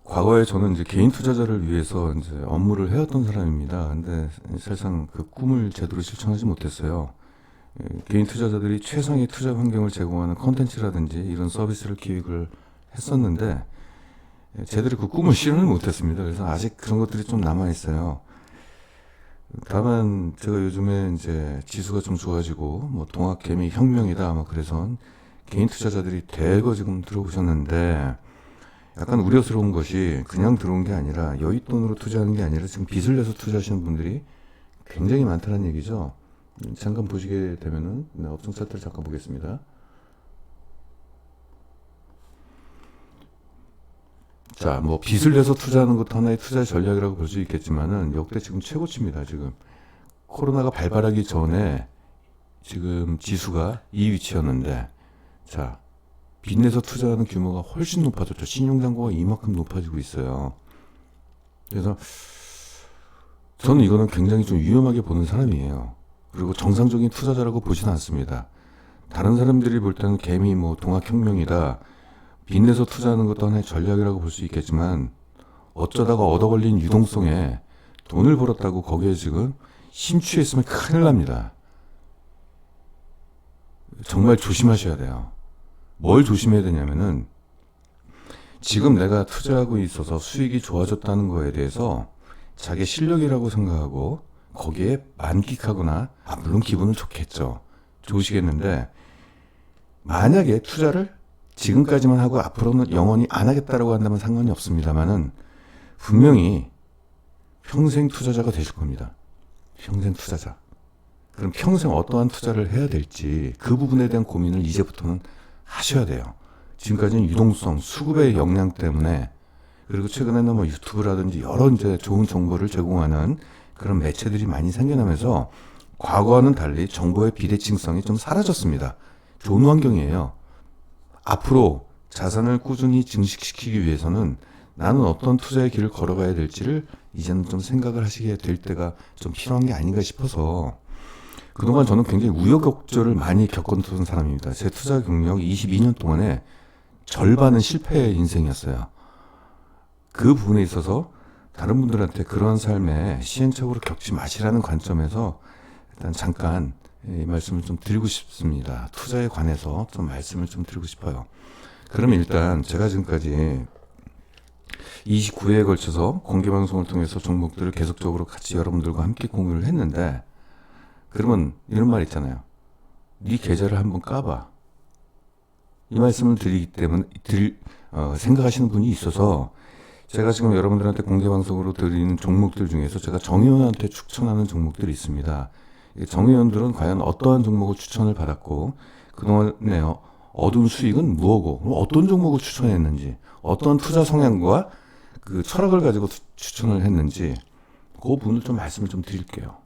과거에 저는 이제 개인 투자자를 위해서 이제 업무를 해왔던 사람입니다. 근데 사실상 그 꿈을 제대로 실천하지 못했어요. 개인 투자자들이 최상의 투자 환경을 제공하는 컨텐츠라든지 이런 서비스를 기획을 했었는데 제대로 그 꿈을 실현을 못했습니다. 그래서 아직 그런 것들이 좀 남아 있어요. 다만 제가 요즘에 이제 지수가 좀 좋아지고 뭐 동학개미 혁명이다 뭐 그래서 개인 투자자들이 대거 지금 들어오셨는데 약간 우려스러운 것이 그냥 들어온 게 아니라 여윳돈으로 투자하는 게 아니라 지금 빚을 내서 투자하시는 분들이 굉장히 많다는 얘기죠. 잠깐 보시게 되면은 업종 차트를 잠깐 보겠습니다. 자, 뭐 빚을 내서 투자하는 것도 하나의 투자 전략이라고 볼 수 있겠지만은 역대 지금 최고치입니다. 지금 코로나가 발발하기 전에 지금 지수가 이 위치였는데, 자, 빚 내서 투자하는 규모가 훨씬 높아졌죠. 신용잔고가 이만큼 높아지고 있어요. 그래서 저는 이거는 굉장히 좀 위험하게 보는 사람이에요. 그리고 정상적인 투자자라고 보지는 않습니다. 다른 사람들이 볼 때는 개미 뭐 동학혁명이다, 빚내서 투자하는 것도 하나의 전략이라고 볼 수 있겠지만 어쩌다가 얻어 걸린 유동성에 돈을 벌었다고 거기에 지금 심취했으면 큰일 납니다. 정말 조심하셔야 돼요. 뭘 조심해야 되냐면은 지금 내가 투자하고 있어서 수익이 좋아졌다는 거에 대해서 자기 실력이라고 생각하고 거기에 만끽하거나 물론 기분은 좋겠죠. 좋으시겠는데 만약에 투자를 지금까지만 하고 앞으로는 영원히 안 하겠다라고 한다면 상관이 없습니다만은 분명히 평생 투자자가 되실 겁니다. 평생 투자자. 그럼 평생 어떠한 투자를 해야 될지 그 부분에 대한 고민을 이제부터는 하셔야 돼요. 지금까지는 유동성, 수급의 역량 때문에 그리고 최근에는 뭐 유튜브라든지 여러 이제 좋은 정보를 제공하는 그런 매체들이 많이 생겨나면서 과거와는 달리 정보의 비대칭성이 좀 사라졌습니다. 좋은 환경이에요. 앞으로 자산을 꾸준히 증식시키기 위해서는 나는 어떤 투자의 길을 걸어가야 될지를 이제는 좀 생각을 하시게 될 때가 좀 필요한 게 아닌가 싶어서 그동안 저는 굉장히 우여곡절을 많이 겪었던 사람입니다. 제 투자 경력 22년 동안에 절반은 실패의 인생이었어요. 그 부분에 있어서 다른 분들한테 그런 삶에 시행착오를 겪지 마시라는 관점에서 일단 잠깐 이 말씀을 좀 드리고 싶습니다. 투자에 관해서 좀 말씀을 좀 드리고 싶어요. 그러면 일단 제가 지금까지 29회에 걸쳐서 공개방송을 통해서 종목들을 계속적으로 같이 여러분들과 함께 공유를 했는데 그러면 이런 말 있잖아요. 네 계좌를 한번 까봐. 이 말씀을 드리기 때문에 생각하시는 분이 있어서 제가 지금 여러분들한테 공개방송으로 드리는 종목들 중에서 제가 정의원한테 추천하는 종목들이 있습니다. 정의원들은 과연 어떠한 종목을 추천을 받았고 그동안에 얻은 수익은 무엇고 어떤 종목을 추천했는지 어떤 투자 성향과 그 철학을 가지고 추천을 했는지 그 부분을 좀 말씀을 좀 드릴게요.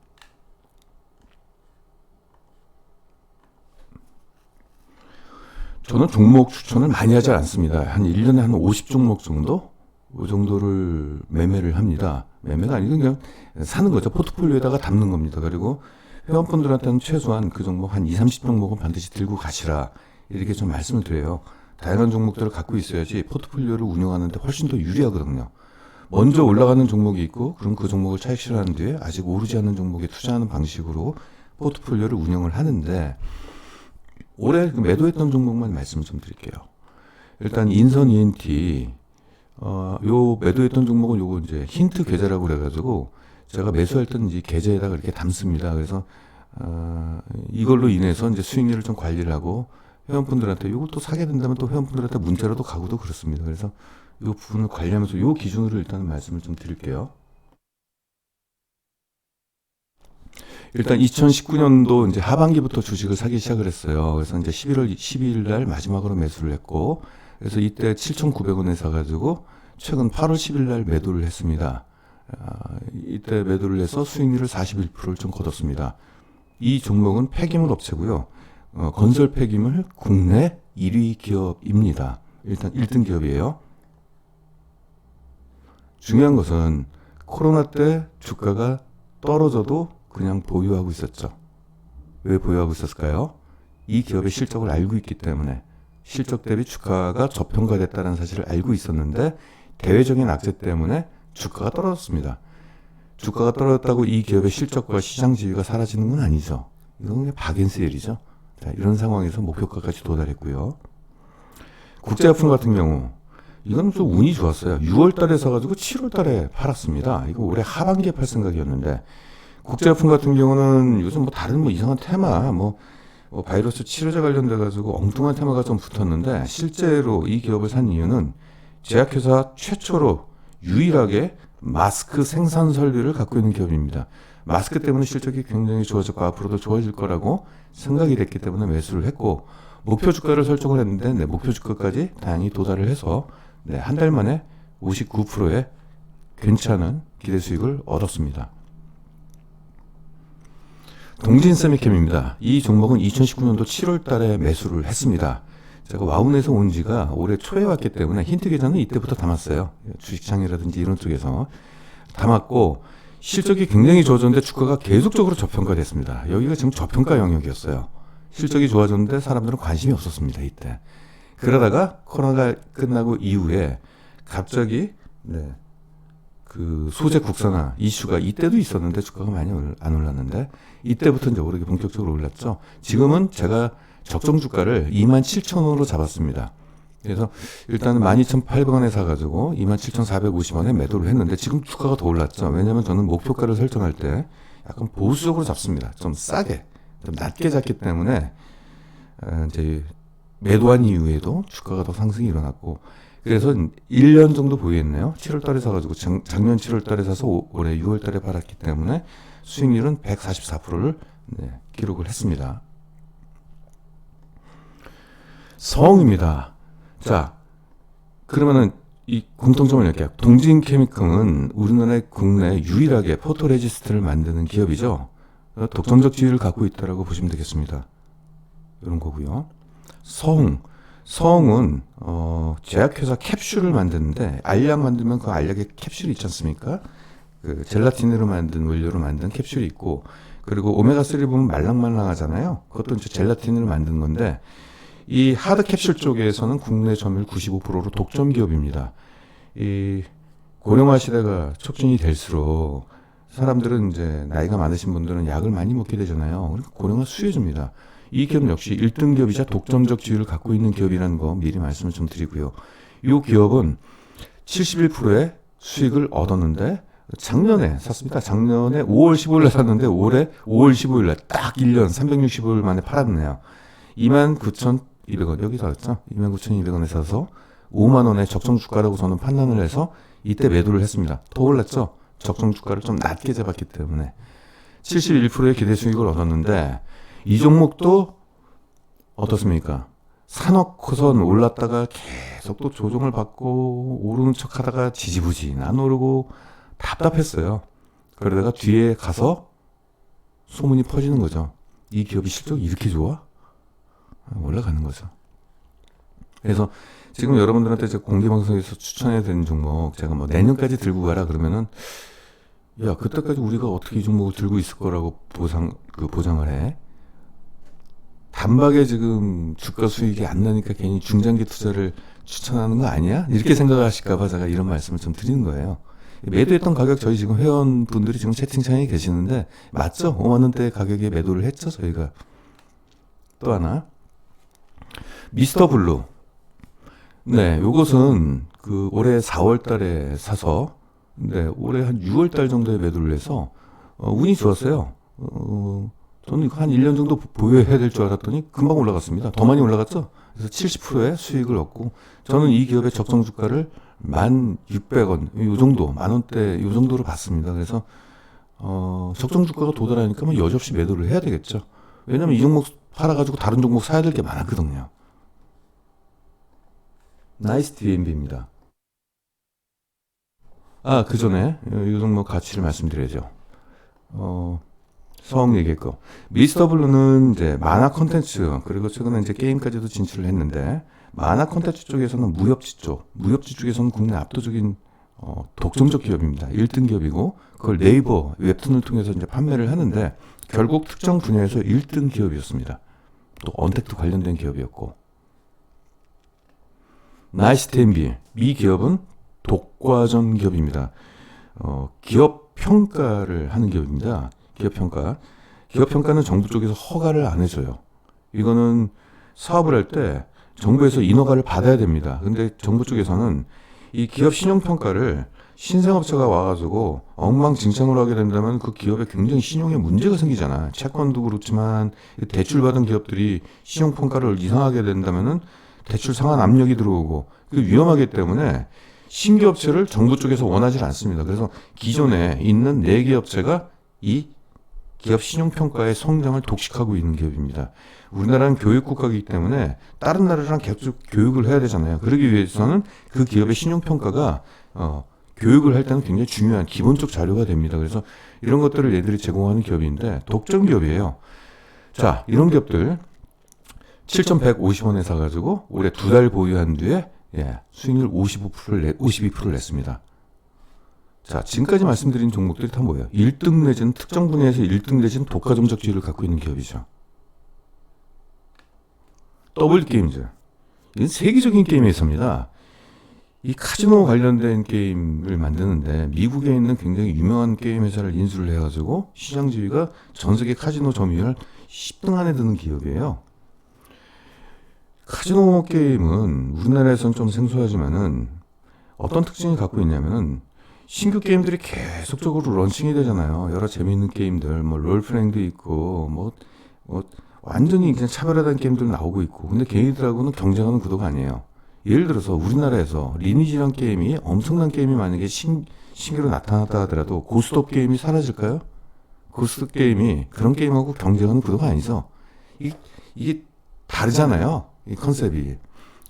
저는 종목 추천을 많이 하지 않습니다. 한 1년에 한 50종목 정도? 그 정도를 매매를 합니다. 매매가 아니고 그냥 사는 거죠. 포트폴리오에다가 담는 겁니다. 그리고 회원분들한테는 최소한 그 종목 한 2, 30종목은 반드시 들고 가시라. 이렇게 좀 말씀을 드려요. 다양한 종목들을 갖고 있어야지 포트폴리오를 운영하는데 훨씬 더 유리하거든요. 먼저 올라가는 종목이 있고 그럼 그 종목을 차익 실현한 뒤에 아직 오르지 않는 종목에 투자하는 방식으로 포트폴리오를 운영을 하는데 올해 그 매도했던 종목만 말씀을 좀 드릴게요. 일단 인선 ENT 요 매도했던 종목은 요거 이제 힌트 계좌라고 그래가지고 제가 매수할 때는 이 계좌에다가 이렇게 담습니다. 그래서 이걸로 인해서 이제 수익률을 좀 관리를 하고 회원분들한테 이걸 또 사게 된다면 또 회원분들한테 문자로도 가고도 그렇습니다. 그래서 이 부분을 관리하면서 이 기준으로 일단 말씀을 좀 드릴게요. 일단 2019년도 이제 하반기부터 주식을 사기 시작을 했어요. 그래서 이제 11월 12일 날 마지막으로 매수를 했고, 그래서 이때 7,900원에 사가지고 최근 8월 10일 날 매도를 했습니다. 이때 매도를 해서 수익률을 41%를 좀 거뒀습니다. 이 종목은 폐기물 업체고요. 건설 폐기물 국내 1위 기업입니다. 일단 1등 기업이에요. 중요한 것은 코로나 때 주가가 떨어져도 그냥 보유하고 있었죠. 왜 보유하고 있었을까요? 이 기업의 실적을 알고 있기 때문에 실적 대비 주가가 저평가됐다는 사실을 알고 있었는데 대외적인 악재 때문에 주가가 떨어졌습니다. 주가가 떨어졌다고 이 기업의 실적과 시장 지위가 사라지는 건 아니죠. 이건 그냥 박앤세일이죠. 자, 이런 상황에서 목표가까지 도달했고요. 국제화품 같은 경우 이건 좀 운이 좋았어요. 6월 달에 사가지고 7월 달에 팔았습니다. 이거 올해 하반기에 팔 생각이었는데, 국제화품 같은 경우는 요즘 뭐 다른 뭐 이상한 테마, 바이러스 치료제 관련돼가지고 엉뚱한 테마가 좀 붙었는데, 실제로 이 기업을 산 이유는 제약회사 최초로 유일하게 마스크 생산 설비를 갖고 있는 기업입니다. 마스크 때문에 실적이 굉장히 좋아졌고 앞으로도 좋아질 거라고 생각이 됐기 때문에 매수를 했고, 목표 주가를 설정을 했는데 목표 주가까지 다행히 도달을 해서 한 달 만에 59%의 괜찮은 기대 수익을 얻었습니다. 동진세미캠입니다. 이 종목은 2019년도 7월 달에 매수를 했습니다. 제가 와운에서 온 지가 올해 초에 왔기 때문에 힌트 계좌는 이때부터 담았어요. 주식창이라든지 이런 쪽에서 담았고, 실적이 굉장히 좋아졌는데 주가가 계속적으로 저평가됐습니다. 여기가 지금 저평가 영역이었어요. 실적이 좋아졌는데 사람들은 관심이 없었습니다. 이때. 그러다가 코로나가 끝나고 이후에 갑자기 그 소재 국산화 이슈가 이때도 있었는데 주가가 많이 안 올랐는데, 이때부터 이제 오르기 본격적으로 올랐죠. 지금은 제가 적정 주가를 27,000원으로 잡았습니다. 그래서 일단은 12,800원에 사가지고 27,450원에 매도를 했는데, 지금 주가가 더 올랐죠. 왜냐하면 저는 목표가를 설정할 때 약간 보수적으로 잡습니다. 좀 싸게, 좀 낮게 잡기 때문에 이제 매도한 이후에도 주가가 더 상승이 일어났고, 그래서 1년 정도 보유했네요. 7월 달에 사가지고 작년 7월 달에 사서 올해 6월 달에 팔았기 때문에 수익률은 144%를 기록을 했습니다. 성입니다. 자, 그러면은 이 공통점을 얘기할게요. 동진케미컴은 우리나라의 국내 유일하게 포토레지스트를 만드는 기업이죠. 독점적 지위를 갖고 있다라고 보시면 되겠습니다. 이런 거고요. 성은 제약회사 캡슐을 만드는데, 알약 만들면 그 알약의 캡슐이 있지 않습니까? 그 젤라틴으로 만든 원료로 만든 캡슐이 있고, 그리고 오메가3 보면 말랑말랑하잖아요. 그것도 이제 젤라틴으로 만든 건데, 이 하드 캡슐 쪽에서는 국내 점유율 95%로 독점 기업입니다. 이 고령화 시대가 촉진이 될수록 사람들은 이제 나이가 많으신 분들은 약을 많이 먹게 되잖아요. 그러니까 고령화 수혜줍니다. 이 기업 역시 1등 기업이자 독점적 지위를 갖고 있는 기업이라는 거 미리 말씀을 좀 드리고요. 이 기업은 71%의 수익을 얻었는데, 작년에 샀습니다. 작년에 5월 15일에 샀는데 올해 5월 15일에 딱 1년 365일 만에 팔았네요. 29,200원, 여기서 왔죠? 29,200원에 사서 5만원의 적정 주가라고 저는 판단을 해서 이때 매도를 했습니다. 더 올랐죠? 적정 주가를 좀 낮게 잡았기 때문에 71%의 기대 수익을 얻었는데, 이 종목도 어떻습니까? 사놓고선 올랐다가 계속 또 조정을 받고 오르는 척 하다가 지지부진 안 오르고 답답했어요. 그러다가 뒤에 가서 소문이 퍼지는 거죠. 이 기업이 실적이 이렇게 좋아? 올라가는 거죠. 그래서 지금 여러분들한테 제가 공개방송에서 추천해야 되는 종목, 제가 뭐 내년까지 들고 가라 그러면은, 야, 그때까지 우리가 어떻게 이 종목을 들고 있을 거라고 보장을 해? 단박에 지금 주가 수익이 안 나니까 괜히 중장기 투자를 추천하는 거 아니야? 이렇게 생각하실까봐 제가 이런 말씀을 좀 드리는 거예요. 매도했던 가격, 저희 지금 회원분들이 지금 채팅창에 계시는데 맞죠? 5만원대 가격에 매도를 했죠, 저희가. 또 하나, 미스터 블루. 요것은 그 올해 4월 달에 사서 올해 한 6월 달 정도에 매도를 해서 운이 좋았어요. 저는 한 1년 정도 보유해야 될 줄 알았더니 금방 올라갔습니다. 더 많이 올라갔죠? 그래서 70%의 수익을 얻고, 저는 이 기업의 적정 주가를 1,600원, 요 정도, 만원대 요 정도로 봤습니다. 그래서, 적정 주가가 도달하니까 뭐 여지없이 매도를 해야 되겠죠. 왜냐면 이 종목 팔아가지고 다른 종목 사야 될 게 많았거든요. 나이스 DMB입니다. 그 전에 이 종목 가치를 말씀드려야죠. 성 얘기했고, 미스터 블루는 이제 만화 콘텐츠, 그리고 최근에 이제 게임까지도 진출을 했는데, 만화 콘텐츠 쪽에서는 무협지 쪽에서는 국내 압도적인 독점적 기업입니다. 1등 기업이고, 그걸 네이버 웹툰을 통해서 이제 판매를 하는데, 결국 특정 분야에서 1등 기업이었습니다. 또 언택트 관련된 기업이었고, 나이스 TMB, 이 기업은 독과점 기업입니다. 기업 평가를 하는 기업입니다. 기업 평가. 기업 평가는 정부 쪽에서 허가를 안 해줘요. 이거는 사업을 할 때 정부에서 인허가를 받아야 됩니다. 근데 정부 쪽에서는 이 기업 신용 평가를 신생업체가 와가지고 엉망진창으로 하게 된다면 그 기업에 굉장히 신용에 문제가 생기잖아. 채권도 그렇지만 대출 받은 기업들이 신용 평가를 이상하게 된다면은 대출 상한 압력이 들어오고 그 위험하기 때문에 신규 업체를 정부 쪽에서 원하지 않습니다. 그래서 기존에 있는 4개 업체가 이 기업 신용평가의 성장을 독식하고 있는 기업입니다. 우리나라는 교육국가이기 때문에 다른 나라랑 계속 교육을 해야 되잖아요. 그러기 위해서는 그 기업의 신용평가가 교육을 할 때는 굉장히 중요한 기본적 자료가 됩니다. 그래서 이런 것들을 얘들이 제공하는 기업인데 독점 기업이에요. 자, 이런 기업들 7,150원에 사가지고 올해 2달 보유한 뒤에 수익률 52%를 냈습니다. 자, 지금까지 말씀드린 종목들이 다 뭐예요? 1등 내지는 특정 분야에서 1등 내지는 독과점적 지위를 갖고 있는 기업이죠. 더블게임즈. 이건 세계적인 게임 회사입니다. 이 카지노 관련된 게임을 만드는데 미국에 있는 굉장히 유명한 게임 회사를 인수를 해가지고 시장 지위가 전 세계 카지노 점유율 10등 안에 드는 기업이에요. 카지노 게임은 우리나라에서는 좀 생소하지만은 어떤 특징을 갖고 있냐면은 신규 게임들이 계속적으로 런칭이 되잖아요. 여러 재미있는 게임들, 뭐 롤플레잉도 있고, 뭐 완전히 그냥 차별화된 게임들 나오고 있고. 근데 걔네들하고는 경쟁하는 구도가 아니에요. 예를 들어서 우리나라에서 리니지란 게임이 엄청난 게임이 만약에 신규로 나타났다 하더라도 고스톱 게임이 사라질까요? 고스톱 게임이 그런 게임하고 경쟁하는 구도가 아니죠. 이게 다르잖아요. 이 컨셉이.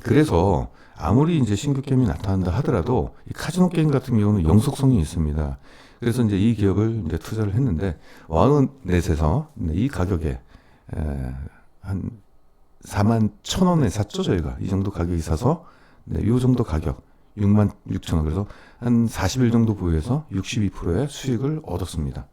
그래서 아무리 이제 신규 게임이 나타난다 하더라도 이 카지노 게임 같은 경우는 영속성이 있습니다. 그래서 이제 이 기업을 이제 투자를 했는데 와우넷에서 이 가격에 한 41,000원에 샀죠, 저희가. 이 정도 가격이 사서 이 정도 가격 66,000원. 그래서 한 40일 정도 보유해서 62%의 수익을 얻었습니다.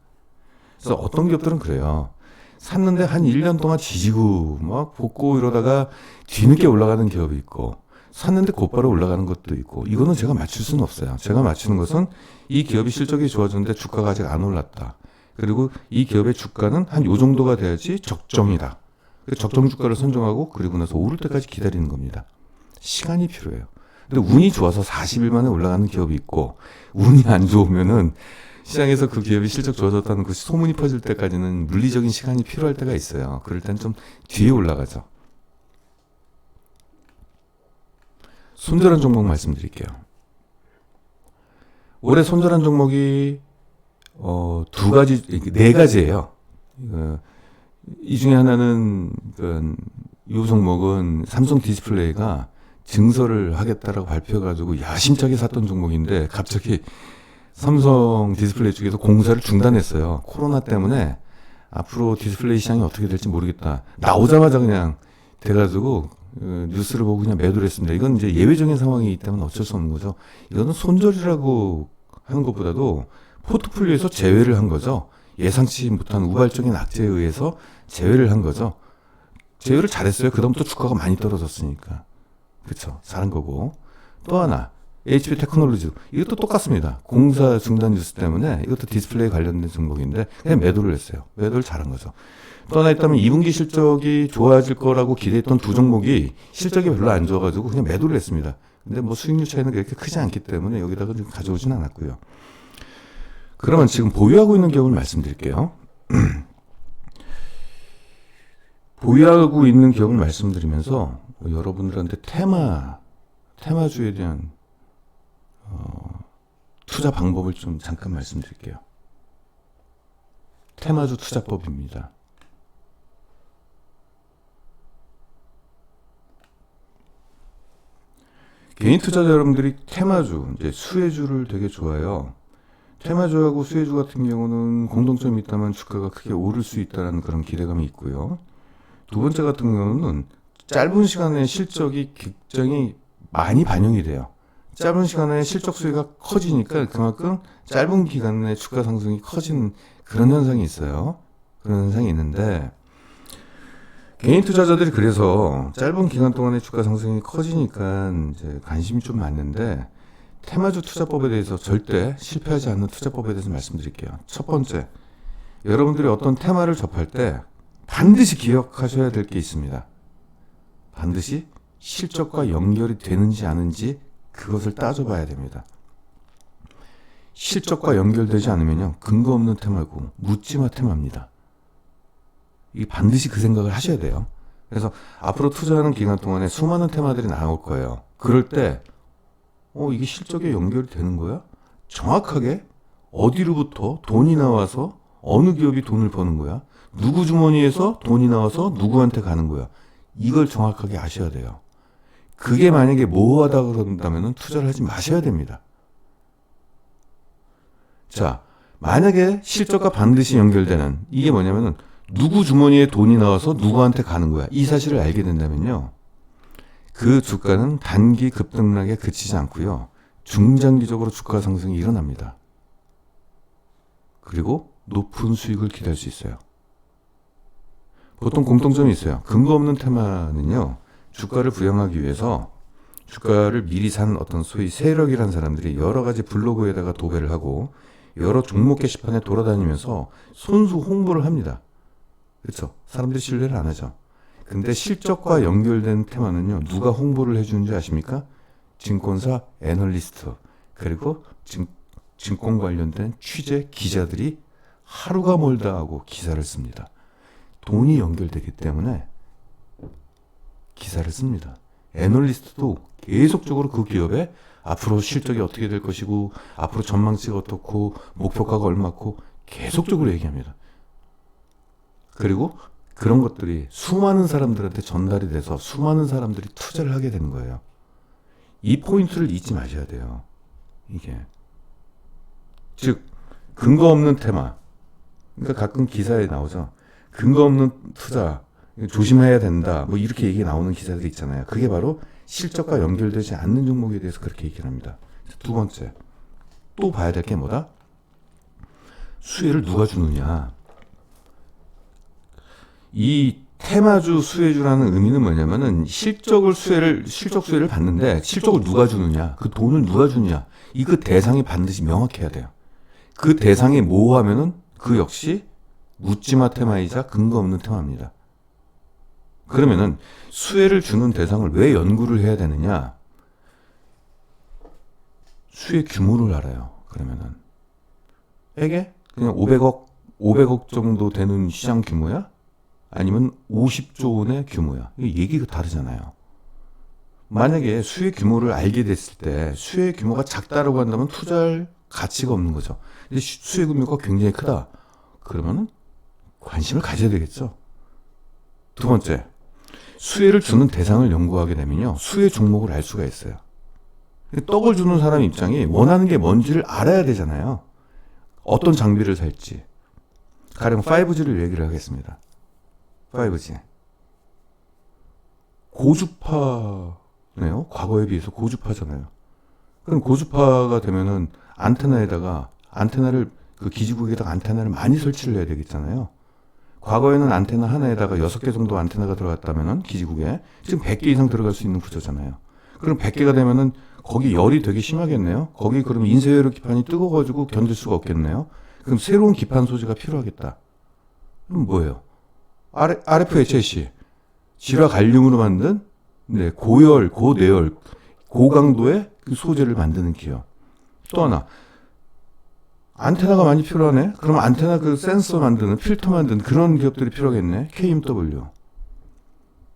그래서 어떤 기업들은 그래요. 샀는데 한 1년 동안 지지고 막 볶고 이러다가 뒤늦게 올라가는 기업이 있고 샀는데 곧바로 올라가는 것도 있고 이거는 제가 맞출 수는 없어요. 제가 맞추는 것은 이 기업이 실적이 좋아졌는데 주가가 아직 안 올랐다. 그리고 이 기업의 주가는 한 요 정도가 돼야지 적정이다. 적정 주가를 선정하고 그리고 나서 오를 때까지 기다리는 겁니다. 시간이 필요해요. 근데 운이 좋아서 40일 만에 올라가는 기업이 있고 운이 안 좋으면은 시장에서 그 기업이 실적 좋아졌다는 그 소문이 퍼질 때까지는 물리적인 시간이 필요할 때가 있어요. 그럴 땐 좀 뒤에 올라가죠. 손절한 종목 말씀드릴게요. 올해 손절한 종목이 네 가지예요. 이 중에 하나는 이 종목은 삼성 디스플레이가 증설을 하겠다라고 발표해가지고 야심차게 샀던 종목인데 갑자기 삼성 디스플레이 쪽에서 공사를 중단했어요. 코로나 때문에 앞으로 디스플레이 시장이 어떻게 될지 모르겠다. 나오자마자 그냥 돼가지고 뉴스를 보고 그냥 매도를 했습니다. 이건 이제 예외적인 상황이기 때문에 어쩔 수 없는 거죠. 이거는 손절이라고 하는 것보다도 포트폴리오에서 제외를 한 거죠. 예상치 못한 우발적인 악재에 의해서 제외를 한 거죠. 제외를 잘했어요. 그다음부터 주가가 많이 떨어졌으니까. 그렇죠. 잘한 거고. 또 하나 HP 테크놀로지 이것도 똑같습니다. 공사 중단 뉴스 때문에 이것도 디스플레이 관련된 종목인데 그냥 매도를 했어요. 매도를 잘한 거죠. 또 하나 있다면 2분기 실적이 좋아질 거라고 기대했던 두 종목이 실적이 별로 안 좋아가지고 그냥 매도를 했습니다. 근데 뭐 수익률 차이는 그렇게 크지 않기 때문에 여기다가 좀 가져오진 않았고요. 그러면 지금 보유하고 있는 기업을 말씀드릴게요. 보유하고 있는 기업을 말씀드리면서 여러분들한테 테마주에 대한 투자 방법을 좀 잠깐 말씀드릴게요. 테마주 투자법입니다. 개인 투자자 여러분들이 테마주, 이제 수혜주를 되게 좋아해요. 테마주하고 수혜주 같은 경우는 공통점이 있다면 주가가 크게 오를 수 있다는 그런 기대감이 있고요. 두 번째 같은 경우는 짧은 시간에 실적이 굉장히 많이 반영이 돼요. 짧은 시간에 실적 수혜가 커지니까 그만큼 짧은 기간에 주가 상승이 커지는 그런 현상이 있어요. 그런 현상이 있는데 개인 투자자들이 그래서 짧은 기간 동안에 주가 상승이 커지니까 이제 관심이 좀 많는데 테마주 투자법에 대해서 절대 실패하지 않는 투자법에 대해서 말씀드릴게요. 첫 번째, 여러분들이 어떤 테마를 접할 때 반드시 기억하셔야 될 게 있습니다. 반드시 실적과 연결이 되는지 아닌지 그것을 따져봐야 됩니다. 실적과 연결되지 않으면요, 근거 없는 테마고 묻지마 테마입니다. 이 반드시 그 생각을 하셔야 돼요. 그래서 앞으로 투자하는 기간 동안에 수많은 테마들이 나올 거예요. 그럴 때 이게 실적에 연결이 되는 거야? 정확하게 어디로부터 돈이 나와서 어느 기업이 돈을 버는 거야? 누구 주머니에서 돈이 나와서 누구한테 가는 거야? 이걸 정확하게 아셔야 돼요. 그게 만약에 모호하다 그런다면 투자를 하지 마셔야 됩니다. 자, 만약에 실적과 반드시 연결되는 이게 뭐냐면은 누구 주머니에 돈이 나와서 누구한테 가는 거야. 이 사실을 알게 된다면요, 그 주가는 단기 급등락에 그치지 않고요, 중장기적으로 주가 상승이 일어납니다. 그리고 높은 수익을 기대할 수 있어요. 보통 공통점이 있어요. 근거 없는 테마는요, 주가를 부양하기 위해서 주가를 미리 산 어떤 소위 세력이라는 사람들이 여러 가지 블로그에다가 도배를 하고 여러 종목 게시판에 돌아다니면서 손수 홍보를 합니다. 그렇죠? 사람들이 신뢰를 안 하죠. 근데 실적과 연결된 테마는요, 누가 홍보를 해주는지 아십니까? 증권사 애널리스트, 그리고 증권 관련된 취재 기자들이 하루가 멀다 하고 기사를 씁니다. 돈이 연결되기 때문에 기사를 씁니다. 애널리스트도 계속적으로 그 기업의 앞으로 실적이 어떻게 될 것이고 앞으로 전망치가 어떻고 목표가가 얼마고 계속적으로 얘기합니다. 그리고 그런 것들이 수많은 사람들한테 전달이 돼서 수많은 사람들이 투자를 하게 되는 거예요. 이 포인트를 잊지 마셔야 돼요. 이게 즉 근거 없는 테마, 그러니까 가끔 기사에 나오죠. 근거 없는 투자 조심해야 된다, 뭐 이렇게 얘기 나오는 기사들이 있잖아요. 그게 바로 실적과 연결되지 않는 종목에 대해서 그렇게 얘기를 합니다. 두 번째, 또 봐야 될 게 뭐다? 수혜를 누가 주느냐. 이 테마주 수혜주라는 의미는 뭐냐면은 실적 수혜를 받는데 실적을 누가 주느냐, 그 돈을 누가 주느냐, 이 그 대상이 반드시 명확해야 돼요. 그 대상이 모호하면은 그 역시 묻지마 테마이자 근거 없는 테마입니다. 그러면은 수혜를 주는 대상을 왜 연구를 해야 되느냐? 수혜 규모를 알아요. 그러면은 이게 그냥 500억 정도 되는 시장 규모야? 아니면 50조 원의 규모야? 이게 얘기가 다르잖아요. 만약에 수혜 규모를 알게 됐을 때 수혜 규모가 작다라고 한다면 투자할 가치가 없는 거죠. 근데 수혜 규모가 굉장히 크다. 그러면은 관심을 가져야 되겠죠. 두 번째, 수혜를 주는 대상을 연구하게 되면요, 수혜 종목을 알 수가 있어요. 떡을 주는 사람 입장이 원하는 게 뭔지를 알아야 되잖아요. 어떤 장비를 살지. 가령 5G를 얘기를 하겠습니다. 5G. 고주파네요. 과거에 비해서 고주파잖아요. 그럼 고주파가 되면은 안테나를 그 기지국에다가 안테나를 많이 설치를 해야 되겠잖아요. 과거에는 안테나 하나에다가 6개 정도 안테나가 들어갔다면은 기지국에 지금 100개 이상 들어갈 수 있는 구조잖아요. 그럼 100개가 되면은 거기 열이 되게 심하겠네요. 거기 그러면 인쇄회로 기판이 뜨거워가지고 견딜 수가 없겠네요. 그럼 새로운 기판 소재가 필요하겠다. 그럼 뭐예요? RFHAC, 질화 갈륨으로 만든 고열, 고내열, 고강도의 그 소재를 만드는 기업. 또 하나, 안테나가 많이 필요하네. 그럼 안테나 그 센서 만드는, 필터 만드는 그런 기업들이 필요하겠네. KMW.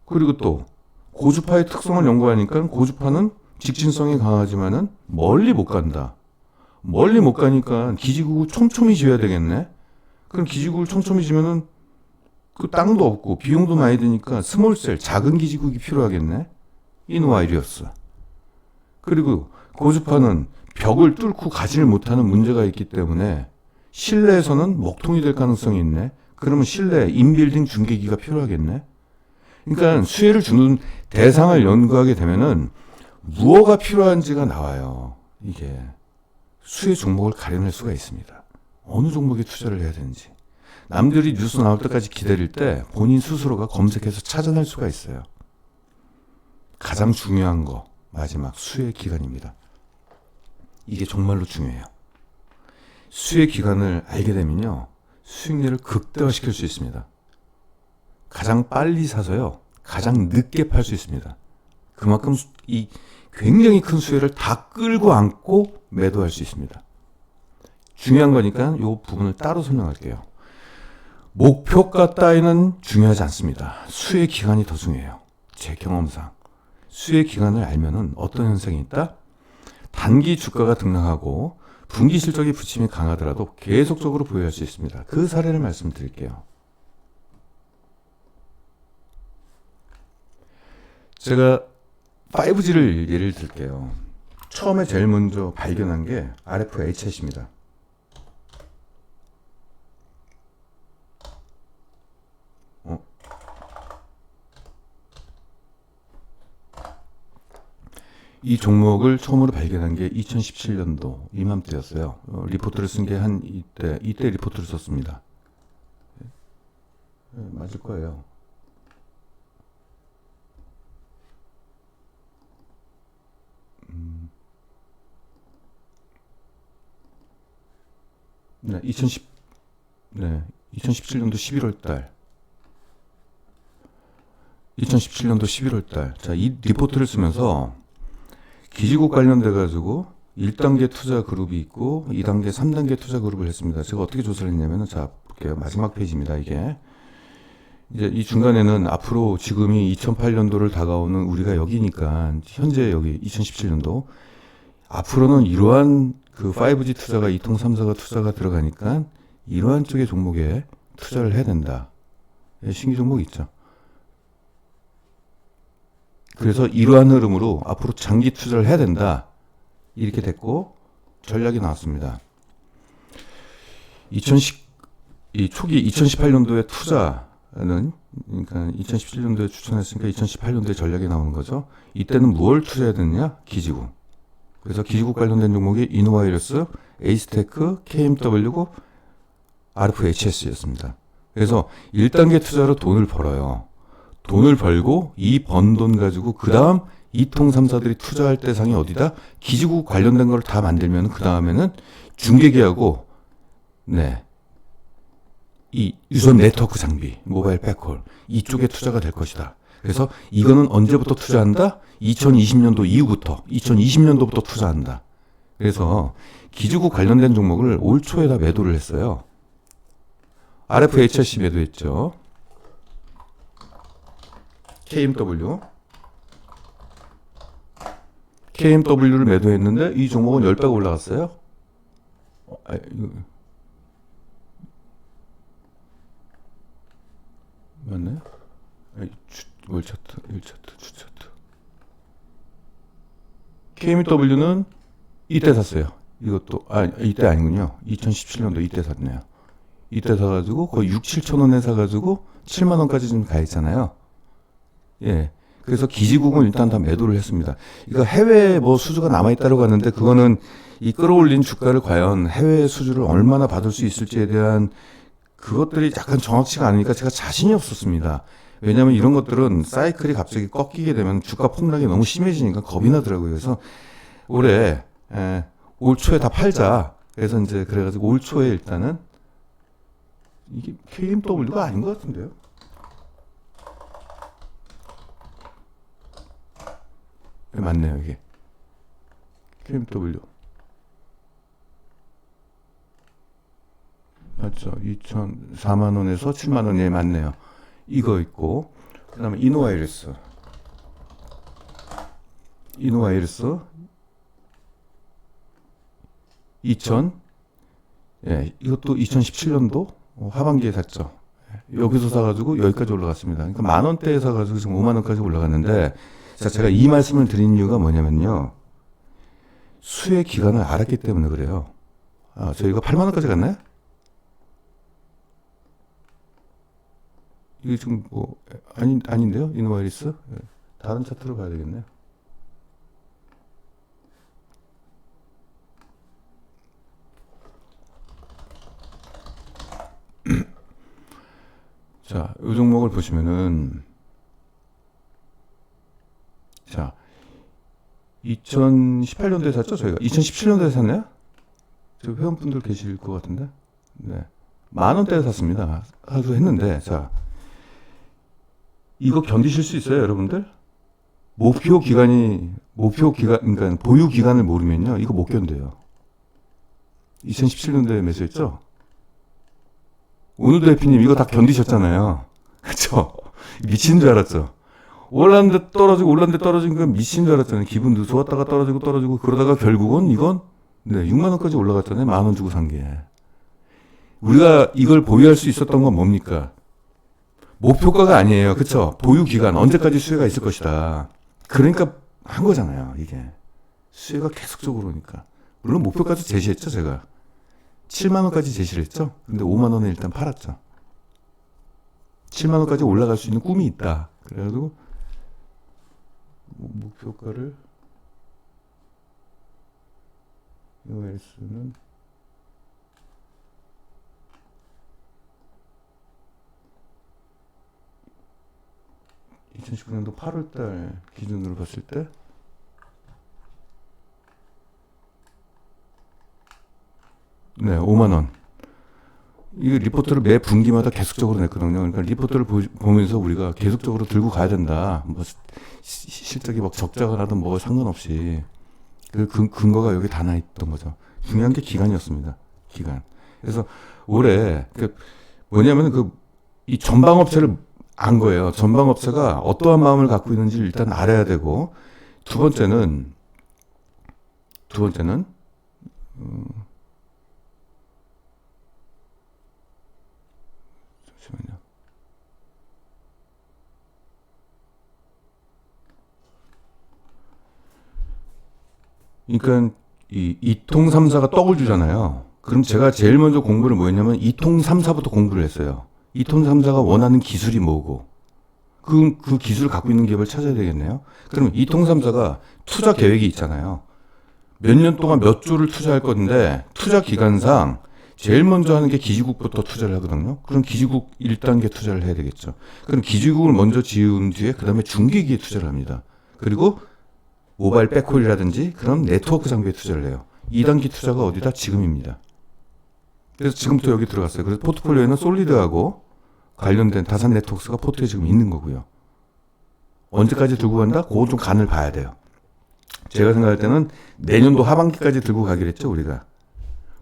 그리고 또 고주파의 특성을 연구하니까 고주파는 직진성이 강하지만은 멀리 못 간다. 멀리 못 가니까 기지국을 촘촘히 지어야 되겠네. 그럼 기지국을 촘촘히 지면은 그 땅도 없고 비용도 많이 드니까 스몰셀, 작은 기지국이 필요하겠네. 인와이리어스. 그리고 고주파는 벽을 뚫고 가지를 못하는 문제가 있기 때문에 실내에서는 먹통이 될 가능성이 있네. 그러면 실내 인빌딩 중계기가 필요하겠네. 그러니까 수혜를 주는 대상을 연구하게 되면은 무엇가 필요한지가 나와요. 이게 수혜 종목을 가려낼 수가 있습니다. 어느 종목에 투자를 해야 되는지. 남들이 뉴스 나올 때까지 기다릴 때 본인 스스로가 검색해서 찾아낼 수가 있어요. 가장 중요한 거, 마지막 수혜 기간입니다. 이게 정말로 중요해요. 수혜 기간을 알게 되면요, 수익률을 극대화시킬 수 있습니다. 가장 빨리 사서요, 가장 늦게 팔 수 있습니다. 그만큼 이 굉장히 큰 수혜를 다 끌고 안고 매도할 수 있습니다. 중요한 거니까 이 부분을 따로 설명할게요. 목표가 따위는 중요하지 않습니다. 수혜 기간이 더 중요해요. 제 경험상 수혜 기간을 알면은 어떤 현상이 있다? 단기 주가가 등락하고 분기 실적이 부침이 강하더라도 계속적으로 보유할 수 있습니다. 그 사례를 말씀드릴게요. 제가 5G를 예를 들게요. 처음에 제일 먼저 발견한 게 RFHS입니다. 이 종목을 처음으로 발견한 게 2017년도 이맘때였어요. 리포트를 쓴 게 한 이때 리포트를 썼습니다. 네, 맞을 거예요. 네, 2017년도 11월 달. 2017년도 11월 달. 자, 이 리포트를 쓰면서 기지국 관련돼 가지고 1단계 투자 그룹이 있고 2단계, 3단계 투자 그룹을 했습니다. 제가 어떻게 조사를 했냐면은, 자, 볼게요. 마지막 페이지입니다. 이게 이제 이 중간에는 앞으로 지금이 2008년도를 다가오는 우리가 여기니까 현재 여기 2017년도 앞으로는 이러한 그 5G 투자가 2통 3사가 투자가 들어가니까 이러한 쪽의 종목에 투자를 해야 된다. 신규 종목 있죠. 그래서 이러한 흐름으로 앞으로 장기 투자를 해야 된다. 이렇게 됐고 전략이 나왔습니다. 이 초기 2018년도에 투자는, 그러니까 2017년도에 추천했으니까 2018년도에 전략이 나오는 거죠. 이때는 뭘 투자해야 되느냐? 기지국. 그래서 기지국 관련된 종목이 이노와이러스, 에이스테크, KMW고 RFHS였습니다. 그래서 1단계 투자로 돈을 벌어요. 돈을 벌고 이 번 돈 가지고 그 다음 2통 3사들이 투자할 대상이 어디다? 기지국 관련된 걸 다 만들면 그 다음에는 중계기하고, 네, 이 유선 네트워크 장비, 모바일 백홀 이쪽에 투자가 될 것이다. 그래서 이거는 언제부터 투자한다? 2020년도 이후부터, 2020년도부터 투자한다. 그래서 기지국 관련된 종목을 올 초에다 매도를 했어요. RFHC 매도했죠. KMW를 매도했는데 이 종목은 10배가 올라갔어요. 이거 맞나요? 월 차트, 1차트, 주 차트. KMW는 이때 샀어요. 이것도 이때 아니군요. 2017년도 이때 샀네요. 이때 사가지고 거의 6, 7천 원에 사가지고 7만 원까지 좀 가 있잖아요. 예. 그래서 기지국은 일단 다 매도를 했습니다. 이거 해외 뭐 수주가 남아있다고 하는데 그거는 이 끌어올린 주가를 과연 해외 수주를 얼마나 받을 수 있을지에 대한 그것들이 약간 정확치가 않으니까 제가 자신이 없었습니다. 왜냐하면 이런 것들은 사이클이 갑자기 꺾이게 되면 주가 폭락이 너무 심해지니까 겁이 나더라고요. 그래서 올해 올 초에 다 팔자. 그래서 이제 그래가지고 올 초에 일단은 이게 KMW가 아닌 것 같은데요. 맞네요, 이게. KMW. 맞죠. 4만 원에서 7만 원에 맞네요. 이거 있고, 그 다음에 이노와이러스. 이노와이러스 이것도 2017년도 하반기에 샀죠. 여기서 사가지고 여기까지 올라갔습니다. 그러니까 만 원대에 사가지고 지금 5만 원까지 올라갔는데, 자, 제가 이 말씀을 드린 이유가 뭐냐면요. 수혜 기간을 알았기 때문에 그래요. 저희가 8만 원까지 갔나요? 이게 지금 뭐 아닌데요? 이노와이러스? 다른 차트로 봐야 되겠네요. 자, 이 종목을 보시면은, 자, 2018년도에 샀죠, 저희가? 2017년도에 샀나요? 저 회원분들 계실 것 같은데. 네. 10,000원대에 샀습니다. 하도 했는데, 자, 이거 견디실 수 있어요, 여러분들? 그러니까 보유 기간을 모르면요, 이거 못 견뎌요. 2017년도에 매수했죠? 오늘도 해피님 이거 다 견디셨잖아요. 그쵸? 미친 줄 알았죠? 올랐는데 떨어진 건 미친 줄 알았잖아요. 기분도 좋았다가 떨어지고 그러다가 결국은 이건 네, 6만 원까지 올라갔잖아요. 10,000원 주고 산 게. 우리가 이걸 보유할 수 있었던 건 뭡니까? 목표가가 아니에요. 그쵸? 보유 기간, 언제까지 수혜가 있을 것이다. 그러니까 한 거잖아요. 이게. 수혜가 계속적으로 오니까. 물론 목표까지 제시했죠, 제가. 7만 원까지 제시를 했죠. 근데 5만 원에 일단 팔았죠. 7만 원까지 올라갈 수 있는 꿈이 있다. 그래가지고 목표가를 US는 2019년도 8월달 기준으로 봤을 때 네, 5만 원. 이 리포트를 매 분기마다 계속적으로 냈거든요. 그러니까 리포트를 보면서 우리가 계속적으로 들고 가야 된다. 뭐 실적이 막 적자가 나든 뭐 상관없이 그 근거가 여기 다 나 있던 거죠. 중요한 게 기간이었습니다. 기간. 그래서 올해 뭐냐면 이 전방업체를 안 거예요. 전방업체가 어떠한 마음을 갖고 있는지 일단 알아야 되고 두 번째는 잠시만요. 그러니까 이 2통 3사가 떡을 주잖아요. 그럼 제가 제일 먼저 공부를 뭐 했냐면 2통 3사부터 공부를 했어요. 2통 3사가 원하는 기술이 뭐고 그 기술을 갖고 있는 기업을 찾아야 되겠네요. 그러면 2통 3사가 투자 계획이 있잖아요. 몇 년 동안 몇 조를 투자할 건데 투자 기간상 제일 먼저 하는 게 기지국부터 투자를 하거든요. 그럼 기지국 1단계 투자를 해야 되겠죠. 그럼 기지국을 먼저 지은 뒤에 그 다음에 중기기에 투자를 합니다. 그리고 모바일 백홀이라든지 그런 네트워크 장비에 투자를 해요. 2단계 투자가 어디다? 지금입니다. 그래서 지금부터 여기 들어갔어요. 그래서 포트폴리오에는 솔리드하고 관련된 다산 네트워크가 포트에 지금 있는 거고요. 언제까지 들고 간다? 그건 좀 간을 봐야 돼요. 제가 생각할 때는 내년도 하반기까지 들고 가기로 했죠, 우리가.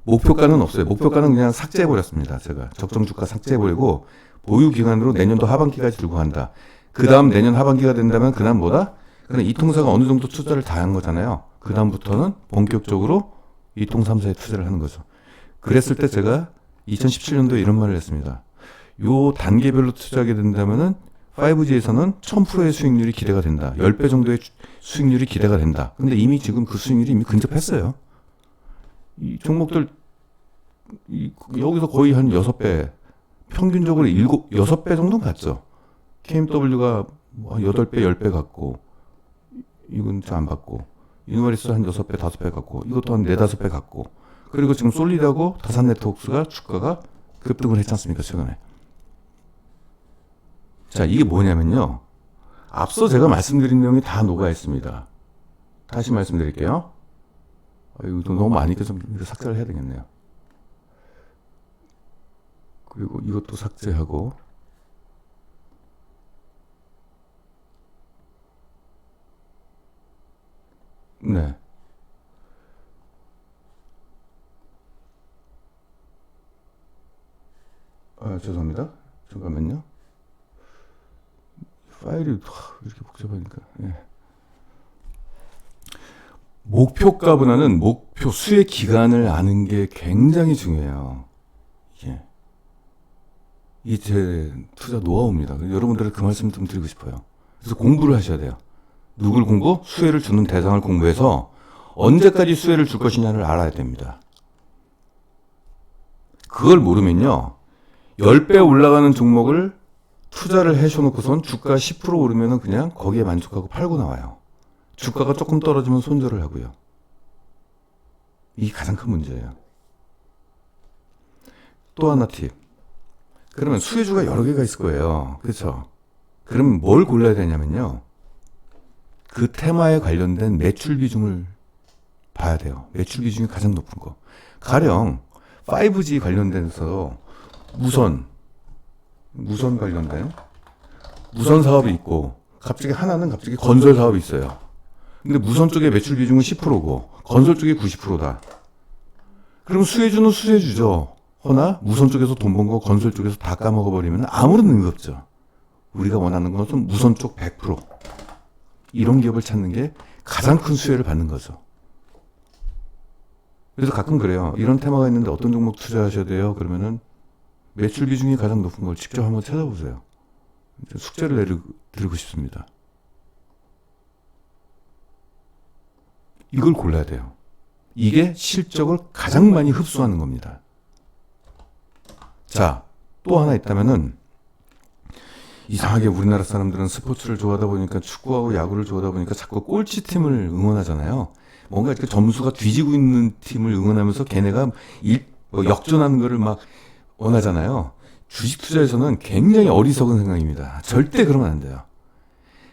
목표가는 없어요. 목표가는 그냥 삭제해버렸습니다. 제가 적정 주가 삭제해버리고 보유 기간으로 내년도 하반기까지 들고 간다. 그 다음 내년 하반기가 된다면 그다음 뭐다? 그럼 이통사가 어느 정도 투자를 다 한 거잖아요. 그 다음부터는 본격적으로 이통 3사에 투자를 하는 거죠. 그랬을 때 제가 2017년도에 이런 말을 했습니다. 요 단계별로 투자하게 된다면은 5G에서는 1000%의 수익률이 기대가 된다. 10배 정도의 수익률이 기대가 된다. 근데 이미 지금 그 수익률이 이미 근접했어요. 이 종목들 여기서 거의 한 6배, 평균적으로 6배 정도는 갔죠. KMW가 8배, 10배 갔고 이건 잘 안 받고 이누마리스 한 6배, 5배 갔고 이것도 한 4, 5배 갔고 그리고 지금 솔리드하고 다산 네트워크가 주가가 급등을 했지 않습니까, 최근에. 자, 이게 뭐냐면요. 앞서 제가 말씀드린 내용이 다 녹아 있습니다. 다시 말씀드릴게요. 이거 너무 많으니까 좀 삭제를 해야 되겠네요. 그리고 이것도 삭제하고 네. 죄송합니다. 잠깐만요. 파일이 이렇게 복잡하니까. 예. 목표가보다는 목표 수혜 기간을 아는 게 굉장히 중요해요. 이게 제 투자 노하우입니다. 여러분들은 그 말씀 좀 드리고 싶어요. 그래서 공부를 하셔야 돼요. 누굴 공부? 수혜를 주는 대상을 공부해서 언제까지 수혜를 줄 것이냐를 알아야 됩니다. 그걸 모르면요. 10배 올라가는 종목을 투자를 해셔놓고선 주가 10% 오르면은 그냥 거기에 만족하고 팔고 나와요. 주가가 조금 떨어지면 손절을 하고요. 이게 가장 큰 문제예요. 또 하나 팁. 그러면 수혜주가 여러 개가 있을 거예요. 그렇죠? 그럼 뭘 골라야 되냐면요. 그 테마에 관련된 매출 비중을 봐야 돼요. 매출 비중이 가장 높은 거. 가령 5G 관련돼서 무선 관련된 무선 사업이 있고 갑자기 하나는 건설 사업이 있어요. 근데 무선 쪽의 매출 비중은 10%고 건설 쪽이 90%다. 그럼 수혜주는 수혜주죠. 허나 무선 쪽에서 돈 번 거 건설 쪽에서 다 까먹어버리면 아무런 의미가 없죠. 우리가 원하는 것은 무선 쪽 100%. 이런 기업을 찾는 게 가장 큰 수혜를 받는 거죠. 그래서 가끔 그래요. 이런 테마가 있는데 어떤 종목 투자하셔야 돼요? 그러면은 매출 비중이 가장 높은 걸 직접 한번 찾아보세요. 숙제를 드리고 싶습니다. 이걸 골라야 돼요. 이게 실적을 가장 많이 흡수하는 겁니다. 자, 또 하나 있다면은 이상하게 우리나라 사람들은 스포츠를 좋아하다 보니까 축구하고 야구를 좋아하다 보니까 자꾸 꼴찌팀을 응원하잖아요. 뭔가 이렇게 점수가 뒤지고 있는 팀을 응원하면서 걔네가 역전하는 거를 막 원하잖아요. 주식 투자에서는 굉장히 어리석은 생각입니다. 절대 그러면 안 돼요.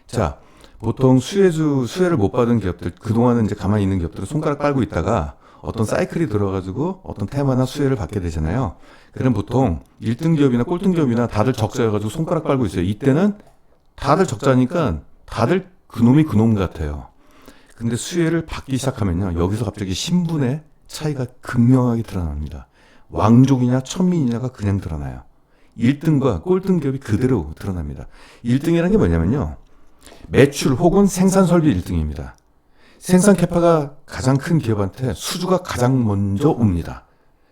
자, 보통 수혜를 못 받은 기업들, 그동안은 이제 가만히 있는 기업들은 손가락 빨고 있다가 어떤 사이클이 들어가지고 어떤 테마나 수혜를 받게 되잖아요. 그럼 보통 1등 기업이나 꼴등 기업이나 다들 적자여가지고 손가락 빨고 있어요. 이때는 다들 적자니까 다들 그놈이 그놈 같아요. 근데 수혜를 받기 시작하면요. 여기서 갑자기 신분의 차이가 극명하게 드러납니다. 왕족이냐 천민이냐가 그냥 드러나요. 1등과 꼴등 기업이 그대로 드러납니다. 1등이라는 게 뭐냐면요. 매출 혹은 생산 설비 1등입니다. 생산 캐파가 가장 큰 기업한테 수주가 가장 먼저 옵니다.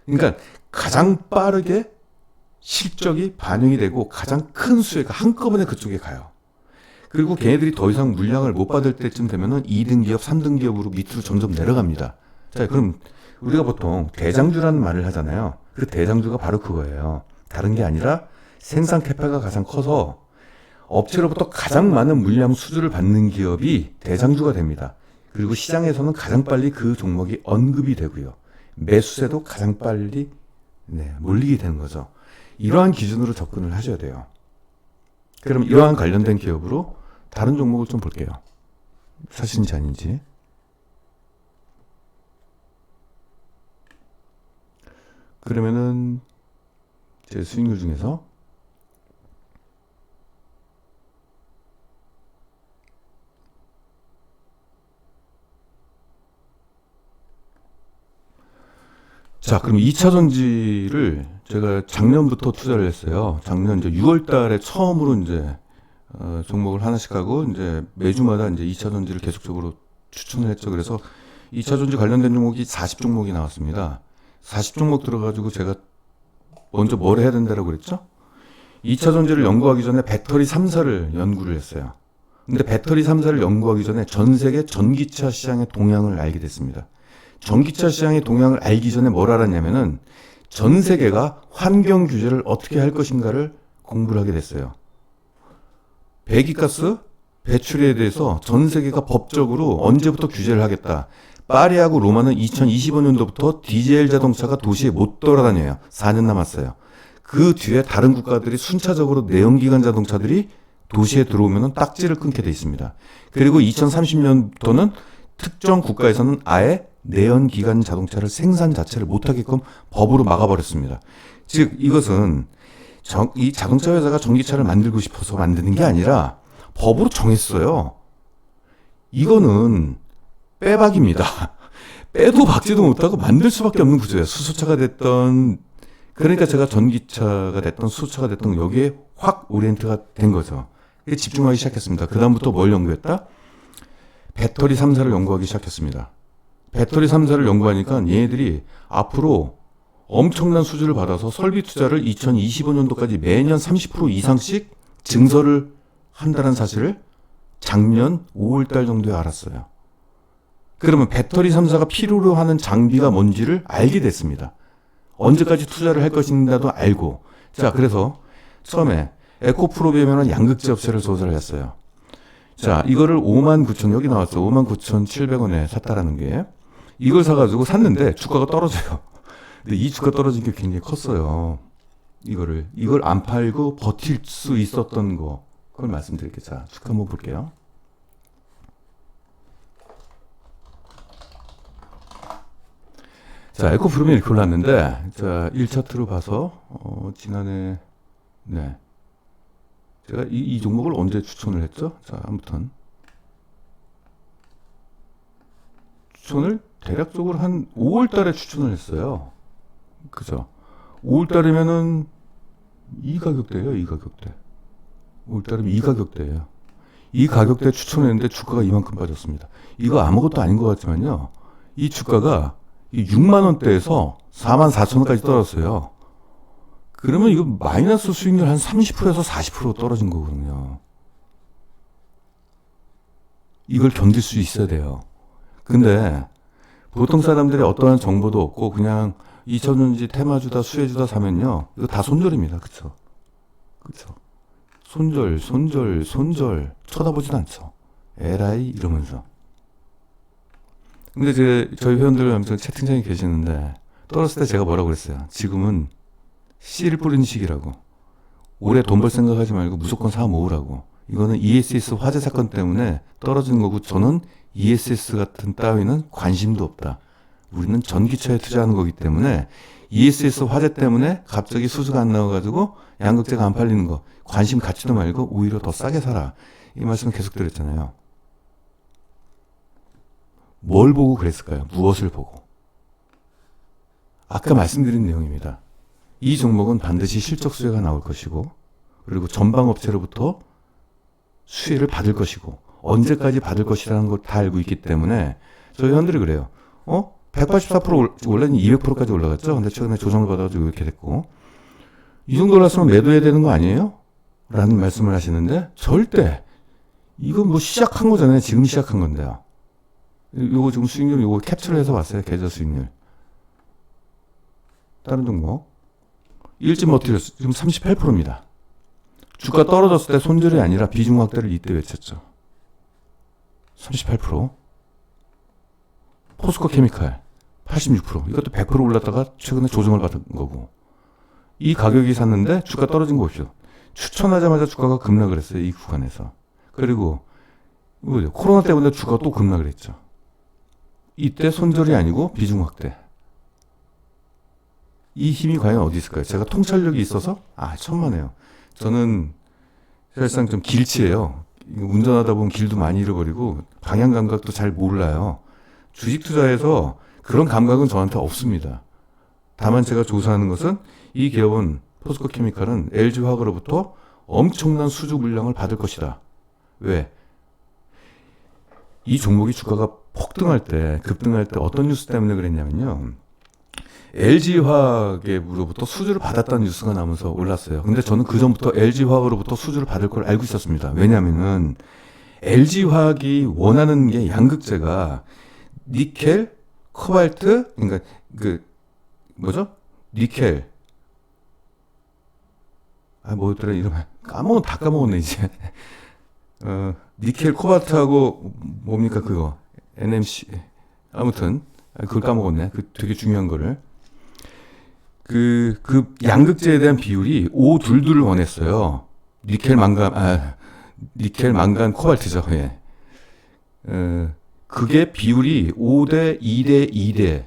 그러니까 가장 빠르게 실적이 반영이 되고 가장 큰 수혜가 한꺼번에 그쪽에 가요. 그리고 걔네들이 더 이상 물량을 못 받을 때쯤 되면은 2등 기업, 3등 기업으로 밑으로 점점 내려갑니다. 자, 그럼 우리가 보통 대장주라는 말을 하잖아요. 그 대장주가 바로 그거예요. 다른 게 아니라 생산 캐파가 가장 커서 업체로부터 가장 많은 물량 수주를 받는 기업이 대장주가 됩니다. 그리고 시장에서는 가장 빨리 그 종목이 언급이 되고요. 매수세도 가장 빨리 몰리게 되는 거죠. 이러한 기준으로 접근을 하셔야 돼요. 그럼 이러한 관련된 기업으로 다른 종목을 좀 볼게요. 사실인지 아닌지. 그러면은 제 수익률 중에서 자, 그럼 2차 전지를 제가 작년부터 투자를 했어요. 작년 이제 6월 달에 처음으로 이제 종목을 하나씩 하고 이제 매주마다 이제 2차 전지를 계속적으로 추천을 했죠. 그래서 2차 전지 관련된 종목이 40종목이 나왔습니다. 40종목 들어가지고 제가 먼저 뭘 해야 된다라고 그랬죠? 2차 전지를 연구하기 전에 배터리 3사를 연구를 했어요. 근데 배터리 3사를 연구하기 전에 전 세계 전기차 시장의 동향을 알게 됐습니다. 전기차 시장의 동향을 알기 전에 뭘 알았냐면은 전 세계가 환경 규제를 어떻게 할 것인가를 공부를 하게 됐어요. 배기가스 배출에 대해서 전 세계가 법적으로 언제부터 규제를 하겠다. 파리하고 로마는 2025년도부터 디젤 자동차가 도시에 못 돌아다녀요. 4년 남았어요. 그 뒤에 다른 국가들이 순차적으로 내연기관 자동차들이 도시에 들어오면 딱지를 끊게 돼 있습니다. 그리고 2030년부터는 특정 국가에서는 아예 내연기관 자동차를 생산 자체를 못하게끔 법으로 막아버렸습니다. 즉 이것은 이 자동차 회사가 전기차를 만들고 싶어서 만드는 게 아니라 법으로 정했어요. 이거는 빼박입니다. 빼도 박지도 못하고 만들 수밖에 없는 구조예요. 수소차가 됐던, 그러니까 제가 전기차가 됐던 수소차가 됐던 여기에 확 오리엔트가 된 거죠. 집중하기 시작했습니다. 그 다음부터 뭘 연구했다? 배터리 3사를 연구하기 시작했습니다. 배터리 3사를 연구하니까 얘네들이 앞으로 엄청난 수주를 받아서 설비 투자를 2025년도까지 매년 30% 이상씩 증설을 한다는 사실을 작년 5월달 정도에 알았어요. 그러면 배터리 3사가 필요로 하는 장비가 뭔지를 알게 됐습니다. 언제까지 투자를 할 것인가도 알고. 자, 그래서 처음에 에코프로비엠이라는 양극재 업체를 조사를 했어요. 자, 이거를 59,000, 여기 나왔어. 59,700원에 샀다라는 게. 이걸 사가지고 샀는데 주가가 떨어져요. 근데 이 주가 떨어진 게 굉장히 컸어요. 이걸 안 팔고 버틸 수 있었던 거. 그걸 말씀드릴게요. 자, 주가 한번 볼게요. 자, 에코프롬이 이렇게 올랐는데, 자, 1차트로 봐서, 지난해, 네. 제가 이 종목을 언제 추천을 했죠? 자, 아무튼. 추천을 대략적으로 한 5월 달에 추천을 했어요. 그죠? 5월 달이면은 이 가격대예요, 이 가격대. 5월 달이면 이 가격대예요. 이 가격대에 추천했는데 주가가 이만큼 빠졌습니다. 이거 아무것도 아닌 것 같지만요. 이 주가가 6만 원대에서 4만 4천 원까지 떨어졌어요. 그러면 이거 마이너스 수익률 한 30%에서 40% 떨어진 거거든요. 이걸 견딜 수 있어야 돼요. 근데 보통 사람들이 어떠한 정보도 없고 그냥 2천원지 테마주다 수혜주다 사면요. 이거 다 손절입니다. 그쵸? 그쵸? 손절 쳐다보지도 않죠. 에라이 이러면서. 근데 저희 회원들 아무튼 채팅창에 계시는데 떨었을 때 제가 뭐라고 그랬어요? 지금은 씨를 뿌리는 시기라고. 올해 돈 벌 생각하지 말고 무조건 사 모으라고. 이거는 ESS 화재 사건 때문에 떨어진 거고 저는 ESS 같은 따위는 관심도 없다. 우리는 전기차에 투자하는 거기 때문에 ESS 화재 때문에 갑자기 수수가 안 나와가지고 양극재가 안 팔리는 거 관심 갖지도 말고 오히려 더 싸게 사라. 이 말씀을 계속 드렸잖아요. 뭘 보고 그랬을까요? 무엇을 보고? 아까 말씀드린 내용입니다. 이 종목은 반드시 실적 수혜가 나올 것이고 그리고 전방업체로부터 수혜를 받을 것이고 언제까지 받을 것이라는 걸 다 알고 있기 때문에 저희 회원들이 그래요. 184% 원래는 200%까지 올라갔죠. 근데 최근에 조정을 받아가지고 이렇게 됐고 이 정도 올랐으면 매도해야 되는 거 아니에요? 라는 말씀을 하시는데 절대 이건 뭐 시작한 거잖아요. 지금 시작한 건데요. 요거 지금 수익률 요거 캡처를 해서 왔어요. 계좌 수익률. 다른 종목 일진 머티리얼스 지금 38%입니다. 주가 떨어졌을 때 손절이 아니라 비중 확대를 이때 외쳤죠. 38%. 포스코 케미칼 86%. 이것도 100% 올랐다가 최근에 조정을 받은 거고. 이 가격이 샀는데 주가 떨어진 거 보십시오. 추천하자마자 주가가 급락을 했어요. 이 구간에서. 그리고 코로나 때문에 주가가 또 급락을 했죠. 이때 손절이 아니고 비중 확대. 이 힘이 과연 어디 있을까요? 제가 통찰력이 있어서 천만에요. 저는 사실상 좀 길치예요. 운전하다 보면 길도 많이 잃어버리고 방향 감각도 잘 몰라요. 주식 투자에서 그런 감각은 저한테 없습니다. 다만 제가 조사하는 것은 이 기업은 포스코 케미칼은 LG화학으로부터 엄청난 수주 물량을 받을 것이다. 왜? 이 종목이 주가가 폭등할 때, 급등할 때 어떤 뉴스 때문에 그랬냐면요. LG화학으로부터 수주를 받았다는 뉴스가 나면서 올랐어요. 근데 저는 그 전부터 LG화학으로부터 수주를 받을 걸 알고 있었습니다. 왜냐면은 LG화학이 원하는 게 양극재가 니켈, 코발트, 그러니까 니켈. 뭐였더라 이름 다 까먹었네 이제. 니켈, 코발트하고 뭡니까 그거 NMC. 아무튼 그걸 까먹었네. 그 되게 중요한 거를. 그 양극재에 대한 비율이 5:2를 원했어요. 니켈, 망간, 코발트죠. 예. 그게 비율이 5대 2대 2대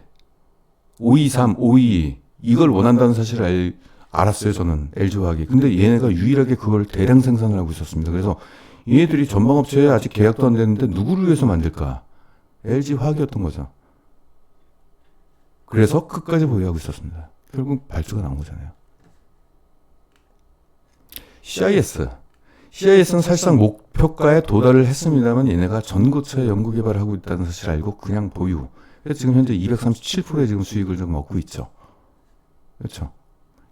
523, 522 이걸 원한다는 사실을 알았어요. 저는 LG화학이. 근데 얘네가 유일하게 그걸 대량 생산을 하고 있었습니다. 그래서 얘네들이 전방업체에 아직 계약도 안 됐는데 누구를 위해서 만들까? LG화학이었던 거죠. 그래서 끝까지 보유하고 있었습니다. 결국 발주가 나온 거잖아요. CIS는 사실상 목표가에 도달을 했습니다만 얘네가 전고체 연구개발을 하고 있다는 사실을 알고 그냥 보유. 그래서 지금 현재 237%의 지금 수익을 좀 얻고 있죠. 그렇죠.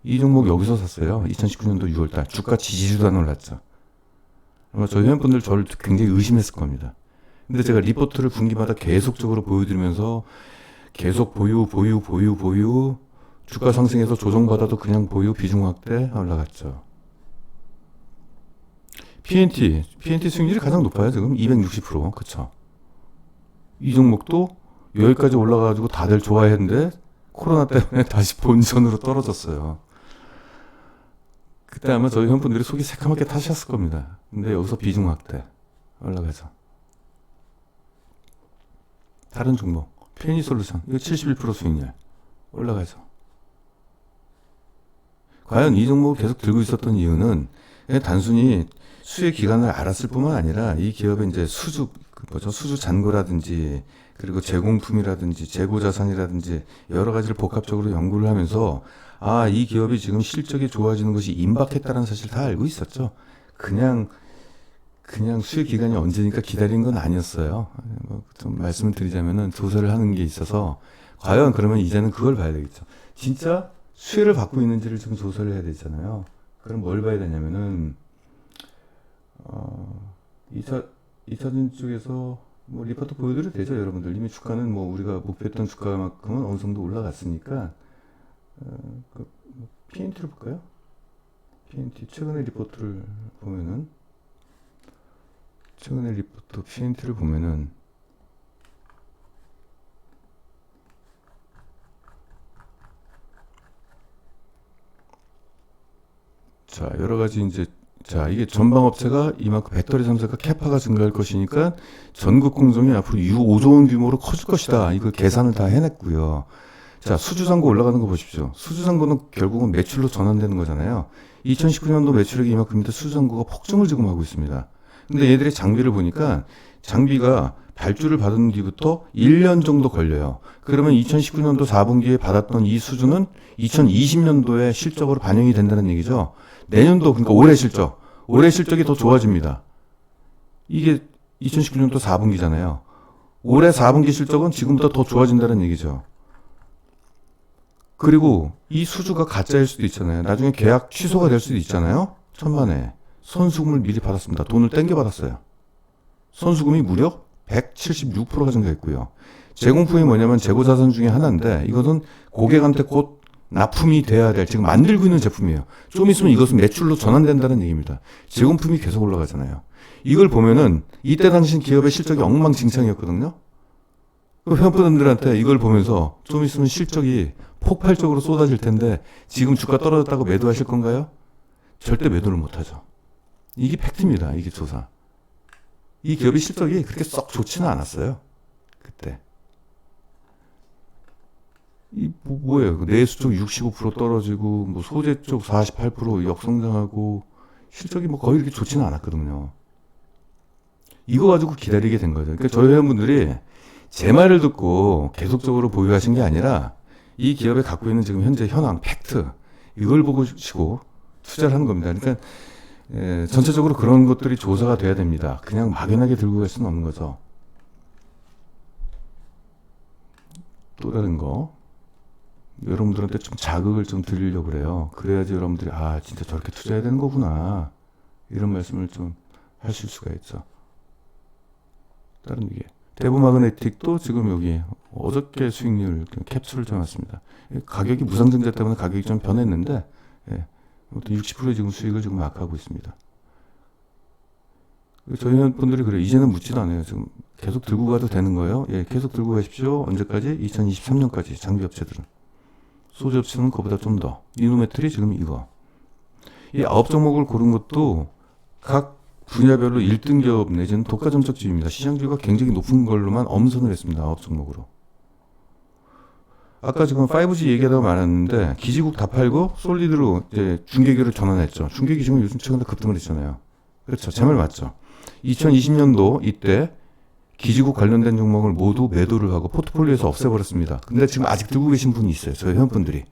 이 종목 여기서 샀어요. 2019년도 6월달. 주가 지지도 안 올랐죠. 아마 저희 회원분들 저를 굉장히 의심했을 겁니다. 근데 제가 리포트를 분기마다 계속적으로 보여드리면서 계속 보유, 주가 상승해서 조정받아도 그냥 보유, 비중 확대 올라갔죠. PNT 수익률이 가장 높아요. 지금 260%. 그쵸. 이 종목도 여기까지 올라가가지고 다들 좋아했는데 코로나 때문에 다시 본전으로 떨어졌어요. 그때 아마 저희 회원분들이 속이 새카맣게 타셨을 겁니다. 근데 여기서 비중 확대 올라가죠. 다른 종목 PNE 솔루션 이거 71% 수익률. 올라가죠. 과연 이 종목을 계속 들고 있었던 이유는 그냥 단순히 수혜 기간을 알았을 뿐만 아니라 이 기업의 이제 수주 잔고라든지 그리고 제공품이라든지 재고 자산이라든지 여러 가지를 복합적으로 연구를 하면서 이 기업이 지금 실적이 좋아지는 것이 임박했다는 사실 다 알고 있었죠. 그냥 수혜 기간이 언제니까 기다린 건 아니었어요. 좀 말씀을 드리자면은 조사를 하는 게 있어서 과연 그러면 이제는 그걸 봐야 되겠죠. 진짜 수혜를 받고 있는지를 지금 조사를 해야 되잖아요. 그럼 뭘 봐야 되냐면은 2차전 쪽에서 뭐 리포트 보여드려도 되죠, 여러분들. 이미 주가는 뭐 우리가 목표했던 주가만큼은 어느 정도 올라갔으니까 PNT를 볼까요? PNT 최근의 리포트를 보면은 PNT를 보면은 자, 여러 가지 이게 전방업체가 이만큼 배터리 3사가 캐파가 증가할 것이니까 전국 공정이 앞으로 5조 원 규모로 커질 것이다. 이거 계산을 다 해냈고요. 자, 수주잔고 올라가는 거 보십시오. 수주잔고는 결국은 매출로 전환되는 거잖아요. 2019년도 매출액이 이만큼인데 수주잔고가 폭증을 지금 하고 있습니다. 근데 얘들의 장비를 보니까 장비가 발주를 받은 뒤부터 1년 정도 걸려요. 그러면 2019년도 4분기에 받았던 이 수준은 2020년도에 실적으로 반영이 된다는 얘기죠. 내년도, 그러니까 올해 실적이 더 좋아집니다. 이게 2019년도 4분기잖아요. 올해 4분기 실적은 지금보다 더 좋아진다는 얘기죠. 그리고 이 수주가 가짜일 수도 있잖아요. 나중에 계약 취소가 될 수도 있잖아요. 천만에. 선수금을 미리 받았습니다. 돈을 땡겨 받았어요. 선수금이 무려 176%가 증가했고요. 제공품이 뭐냐면 재고자산 중에 하나인데 이것은 고객한테 곧 납품이 돼야 될, 지금 만들고 있는 제품이에요. 좀 있으면 이것은 매출로 전환된다는 얘기입니다. 제공품이 계속 올라가잖아요. 이걸 보면은 이때 당시 기업의 실적이 엉망진창이었거든요. 회원분들한테 이걸 보면서 좀 있으면 실적이 폭발적으로 쏟아질 텐데 지금 주가 떨어졌다고 매도하실 건가요? 절대 매도를 못하죠. 이게 팩트입니다. 이게 조사. 이 기업의 실적이 그렇게 썩 좋지는 않았어요. 그때. 뭐예요? 내수 쪽 65% 떨어지고, 뭐 소재 쪽 48% 역성장하고, 실적이 뭐 거의 이렇게 좋지는 않았거든요. 이거 가지고 기다리게 된 거죠. 그러니까 저희 회원분들이 제 말을 듣고 계속적으로 보유하신 게 아니라, 이 기업에 갖고 있는 지금 현재 현황, 팩트, 이걸 보시고 투자를 하는 겁니다. 그러니까, 전체적으로 그런 것들이 조사가 돼야 됩니다. 그냥 막연하게 들고 갈 수는 없는 거죠. 또 다른 거. 여러분들한테 좀 자극을 좀 드리려고 그래요. 그래야지 여러분들이 진짜 저렇게 투자해야 되는 거구나. 이런 말씀을 좀 하실 수가 있죠. 다른 게 대부마그네틱도 지금 여기 어저께 수익률 캡슐을 정했습니다. 가격이 무상증자 때문에 가격이 좀 변했는데 60%의 지금 수익을 지금 마크하고 있습니다. 저희 분들이 그래요. 이제는 묻지도 않아요. 지금 계속 들고 가도 되는 거예요. 계속 들고 가십시오. 언제까지? 2023년까지 장비 업체들은. 소재 업체는 그보다 좀 더. 이노메틀이 지금 이거. 이 9종목을 고른 것도 각 분야별로 1등 기업 내지는 독과점적지입니다. 시장주가 굉장히 높은 걸로만 엄선을 했습니다. 9종목으로. 아까 지금 5G 얘기하다가 말았는데 기지국 다 팔고 솔리드로 이제 중계기를 전환했죠. 중계기 지금 요즘 최근에 급등을 했잖아요. 그렇죠. 제 말 맞죠. 2020년도 이때 기지국 관련된 종목을 모두 매도를 하고 포트폴리오에서 없애버렸습니다. 근데 지금 아직 들고 계신 분이 있어요. 저희 회원분들이.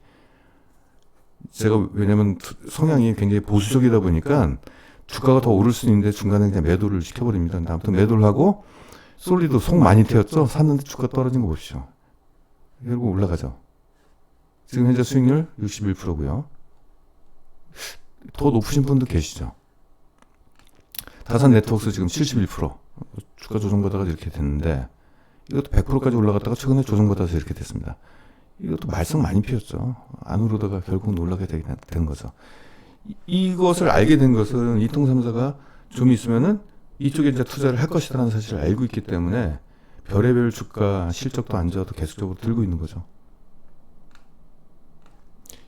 제가 왜냐면 성향이 굉장히 보수적이다 보니까 주가가 더 오를 수 있는데 중간에 그냥 매도를 시켜버립니다. 아무튼 매도를 하고 솔리드 속 많이 태웠죠. 샀는데 주가 떨어진 거 보십시오. 결국 올라가죠. 지금 현재 수익률 61%고요. 더 높으신 분도 계시죠. 다산 네트워크스 지금 71%. 주가 조정받다가 이렇게 됐는데 이것도 100%까지 올라갔다가 최근에 조정받아서 이렇게 됐습니다. 이것도 말썽 많이 피웠죠. 안 오르다가 결국은 올라가게 되는 거죠. 이것을 알게 된 것은 이통삼사가 좀 있으면은 이쪽에 이제 투자를 할 것이라는 사실을 알고 있기 때문에 별의별 주가 실적도 안 좋아도 계속적으로 들고 있는 거죠.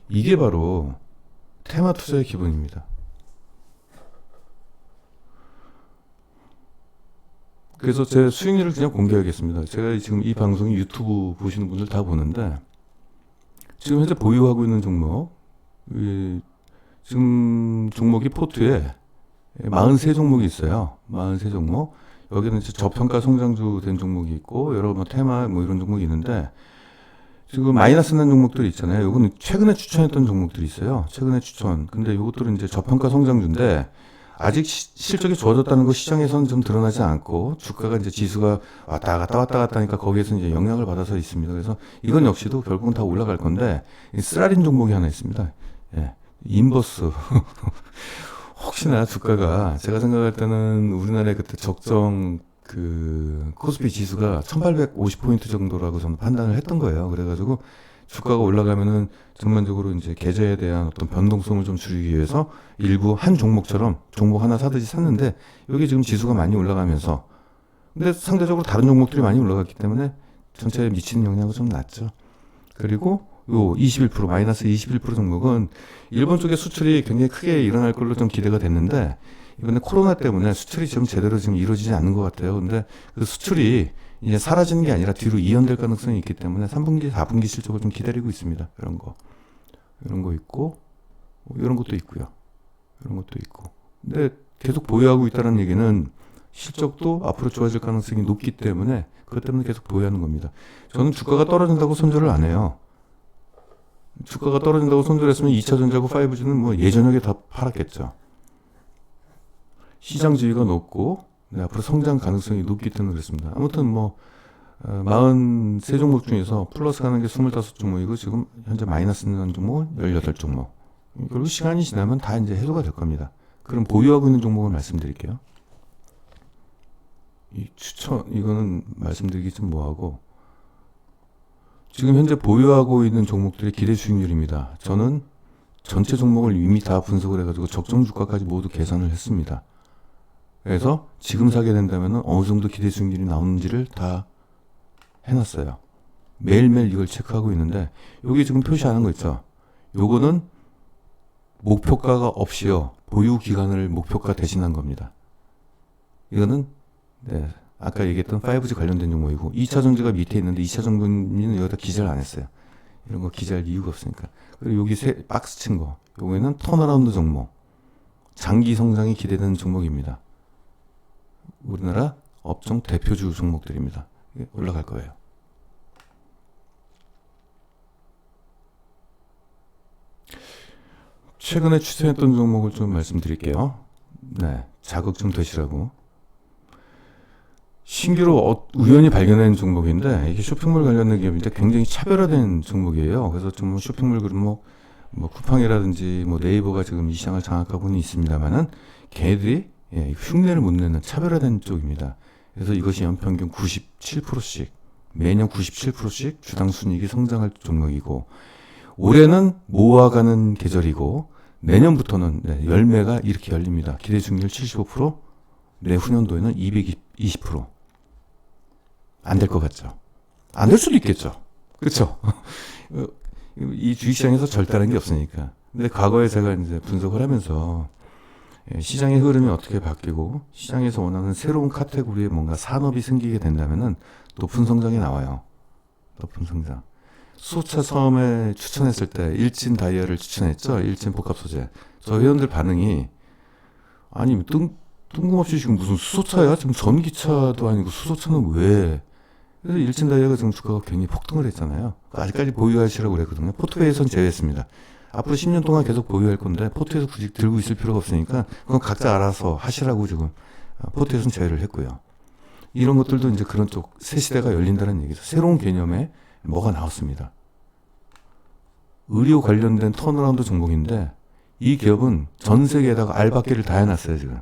이게 바로 테마 투자의 기본입니다. 그래서 제 수익률을 그냥 공개하겠습니다. 제가 지금 이 방송이 유튜브 보시는 분들 다 보는데 지금 현재 보유하고 있는 종목, 지금 종목이 포트에 43종목이 있어요. 43종목. 여기는 이제 저평가 성장주 된 종목이 있고, 여러 뭐 테마 뭐 이런 종목이 있는데, 지금 마이너스 난 종목들이 있잖아요. 이거는 최근에 추천했던 종목들이 있어요. 최근에 추천. 근데 이것들은 이제 저평가 성장주인데, 아직 실적이 좋아졌다는 거 시장에서는 좀 드러나지 않고, 주가가 이제 지수가 왔다 갔다 하니까 거기에서 이제 영향을 받아서 있습니다. 그래서 이건 역시도 결국은 다 올라갈 건데, 이 쓰라린 종목이 하나 있습니다. 예. 인버스. 혹시나 주가가 제가 생각할 때는 우리나라의 그때 적정 그 코스피 지수가 1850포인트 정도라고 저는 판단을 했던 거예요. 그래가지고 주가가 올라가면은 전반적으로 이제 계좌에 대한 어떤 변동성을 좀 줄이기 위해서 일부 한 종목처럼 종목 하나 사듯이 샀는데 여기 지금 지수가 많이 올라가면서 근데 상대적으로 다른 종목들이 많이 올라갔기 때문에 전체에 미치는 영향은 좀 낮죠. 그리고 요 21% 마이너스 21% 종목은 일본 쪽의 수출이 굉장히 크게 일어날 걸로 좀 기대가 됐는데 이번에 코로나 때문에 수출이 지금 제대로 지금 이루어지지 않는 것 같아요. 근데 그 수출이 이제 사라지는 게 아니라 뒤로 이연될 가능성이 있기 때문에 3분기, 4분기 실적을 좀 기다리고 있습니다. 이런 거 있고 이런 것도 있고요. 이런 것도 있고. 근데 계속 보유하고 있다는 얘기는 실적도 앞으로 좋아질 가능성이 높기 때문에 그것 때문에 계속 보유하는 겁니다. 저는 주가가 떨어진다고 손절을 안 해요. 주가가 떨어진다고 손절했으면 2차전자고 5G는 뭐 예전역에 다 팔았겠죠. 시장 지위가 높고 네, 앞으로 성장 가능성이 높기 때문에 그렇습니다. 아무튼 뭐 43종목 중에서 플러스 가는 게 25종목이고 지금 현재 마이너스 는 종목은 18종목. 그리고 시간이 지나면 다 이제 해소가 될 겁니다. 그럼 보유하고 있는 종목을 말씀드릴게요. 이거는 말씀드리기 좀 뭐하고 지금 현재 보유하고 있는 종목들의 기대 수익률입니다. 저는 전체 종목을 이미 다 분석을 해가지고 적정 주가까지 모두 계산을 했습니다. 그래서 지금 사게 된다면 어느 정도 기대 수익률이 나오는지를 다 해놨어요. 매일매일 이걸 체크하고 있는데 여기 지금 표시하는 거 있죠. 요거는 목표가가 없이요. 보유 기간을 목표가 대신한 겁니다. 이거는 네, 아까 얘기했던 5G 관련된 종목이고 2차 전지가 밑에 있는데 2차 전지는 여기다 기재를 안 했어요. 이런 거 기재할 이유가 없으니까. 그리고 여기 박스 친 거. 요거는 턴어라운드 종목. 장기 성장이 기대되는 종목입니다. 우리나라 업종 대표주 종목들입니다. 올라갈 거예요. 최근에 추천했던 종목을 좀 말씀드릴게요. 네, 자극 좀 되시라고. 신규로 우연히 발견한 종목인데 이게 쇼핑몰 관련된 기업인데 굉장히 차별화된 종목이에요. 그래서 좀 쇼핑몰 그룹 뭐 쿠팡이라든지 뭐 네이버가 지금 이 시장을 장악하고는 있습니다만은 걔네들이 흉내를 못 내는 차별화된 쪽입니다. 그래서 이것이 연평균 97%씩 매년 97%씩 주당 순이익이 성장할 종목이고 올해는 모아가는 계절이고 내년부터는 열매가 이렇게 열립니다. 기대 수익률 75%, 내후년도에는 220%. 안 될 것 같죠? 안 될 수도 있겠죠. 그렇죠? 이 주식시장에서 절대라는 게 없으니까. 근데 과거에 제가 이제 분석을 하면서 시장의 흐름이 어떻게 바뀌고 시장에서 원하는 새로운 카테고리의 뭔가 산업이 생기게 된다면은 높은 성장이 나와요. 높은 성장. 수소차 처음에 추천했을 때 일진 다이아를 추천했죠. 일진 복합 소재. 저 회원들 반응이 아니 뜬금없이 지금 무슨 수소차야? 지금 전기차도 아니고 수소차는 왜? 그래서 일진 다이아가 지금 주가가 굉장히 폭등을 했잖아요. 아직까지 보유하시라고 그랬거든요. 포트페이에선 제외했습니다. 앞으로 10년 동안 계속 보유할 건데 포트에서 굳이 들고 있을 필요가 없으니까 그건 각자 알아서 하시라고 지금 포트에선 제외를 했고요. 이런 것들도 이제 그런 쪽 새 시대가 열린다는 얘기죠. 새로운 개념에 뭐가 나왔습니다. 의료 관련된 턴어라운드 종목인데 이 기업은 전 세계에다가 알바끼를 다 해놨어요 지금.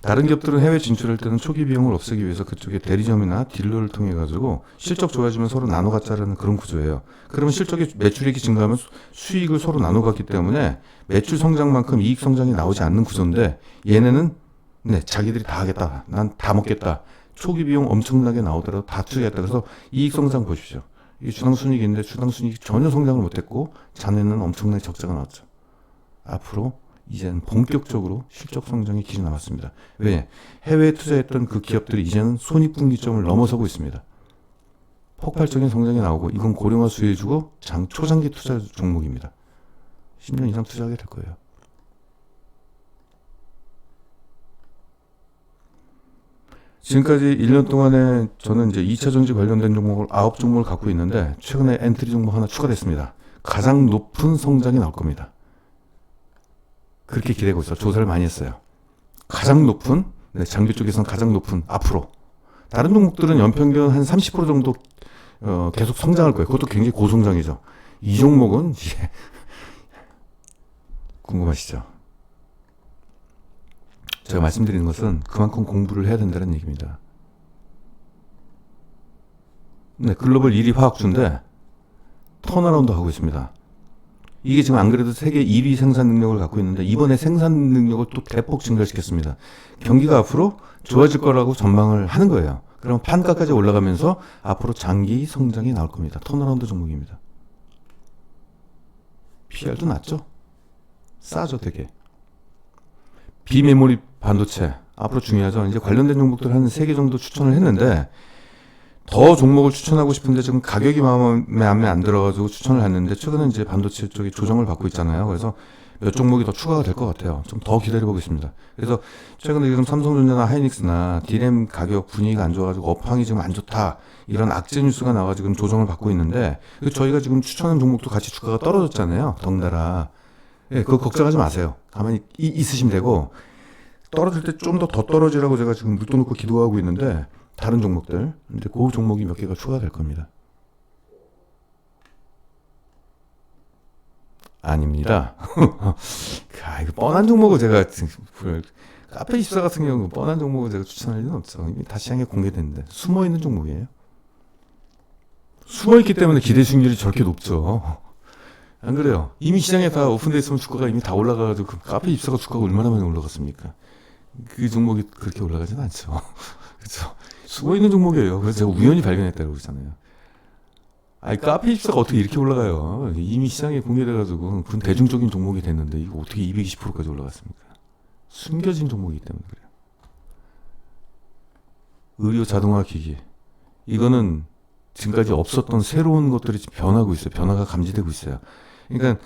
다른 기업들은 해외 진출할 때는 초기 비용을 없애기 위해서 그쪽에 대리점이나 딜러를 통해 가지고 실적 좋아지면 서로 나눠 갖자라는 그런 구조예요. 그러면 실적이 매출액이 증가하면 수익을 서로 나눠 갖기 때문에 매출 성장만큼 이익 성장이 나오지 않는 구조인데 얘네는 자기들이 다 하겠다. 난 다 먹겠다. 초기 비용 엄청나게 나오더라도 다 투자했다. 그래서 이익 성장 보십시오. 이게 주당 순이익인데 주당 순이익이 전혀 성장을 못했고 자네는 엄청나게 적자가 나왔죠. 앞으로 이제는 본격적으로 실적 성장의 길이 나왔습니다. 왜? 해외에 투자했던 그 기업들이 이제는 손익분기점을 넘어서고 있습니다. 폭발적인 성장이 나오고 이건 고령화 수혜주고 초장기 투자 종목입니다. 10년 이상 투자하게 될 거예요. 지금까지 1년 동안에 저는 이제 2차 전지 관련된 종목을 9종목을 갖고 있는데 최근에 엔트리 종목 하나 추가됐습니다. 가장 높은 성장이 나올 겁니다. 그렇게 기대고 있어요. 조사를 많이 했어요. 가장 높은, 장기 쪽에서는 가장 높은 앞으로. 다른 종목들은 연평균 한 30% 정도 계속 성장할 거예요. 그것도 굉장히 고성장이죠. 이 종목은 궁금하시죠? 제가 말씀드리는 것은 그만큼 공부를 해야 된다는 얘기입니다. 네, 글로벌 1위 화학주인데 턴어라운드 하고 있습니다. 이게 지금 안 그래도 세계 1위 생산 능력을 갖고 있는데 이번에 생산 능력을 또 대폭 증가시켰습니다. 경기가 앞으로 좋아질 거라고 전망을 하는 거예요. 그럼 판가까지 올라가면서 앞으로 장기 성장이 나올 겁니다. 턴어라운드 종목입니다. PR도 낮죠? 싸죠 되게. 비메모리 반도체 앞으로 중요하죠. 이제 관련된 종목들 한 3개 정도 추천을 했는데 더 종목을 추천하고 싶은데 지금 가격이 마음에 안 들어가지고 추천을 했는데 최근에 이제 반도체 쪽이 조정을 받고 있잖아요. 그래서 몇 종목이 더 추가가 될 것 같아요. 좀 더 기다려보겠습니다. 그래서 최근에 지금 삼성전자나 하이닉스나 디램 가격 분위기가 안 좋아가지고 업황이 지금 안 좋다 이런 악재 뉴스가 나와가지고 지금 조정을 받고 있는데 저희가 지금 추천한 종목도 같이 주가가 떨어졌잖아요. 덩달아. 예, 그거 걱정하지 마세요. 가만히 있으시면 되고 떨어질 때 좀 더 떨어지라고 제가 지금 묻어놓고 기도하고 있는데 다른 종목들 이제 그 종목이 몇 개가 추가될 겁니다. 아닙니다. 이거 뻔한 종목을 제가 카페24 같은 경우 뻔한 종목을 제가 추천할 리는 없죠. 이미 다 시장에 공개됐는데 숨어있는 종목이에요. 숨어있기 때문에 기대 수익률이 저렇게 높죠. 안 그래요? 이미 시장에 다 오픈되어 있으면 주가가 이미 다 올라가가지고 그 카페24가 주가가 얼마나 많이 올라갔습니까? 그 종목이 그렇게 올라가진 않죠. 그렇죠? 숨어있는 종목이에요. 그래서 제가 우연히 발견했다고 그러잖아요. 카페24가 어떻게 이렇게 올라가요? 이미 시장에 공개돼가지고 그건 대중적인 종목이 됐는데 이거 어떻게 220%까지 올라갔습니까? 숨겨진 종목이기 때문에 그래요. 의료 자동화 기기 이거는 지금까지 없었던 새로운 것들이 지금 변하고 있어요. 변화가 감지되고 있어요. 그러니까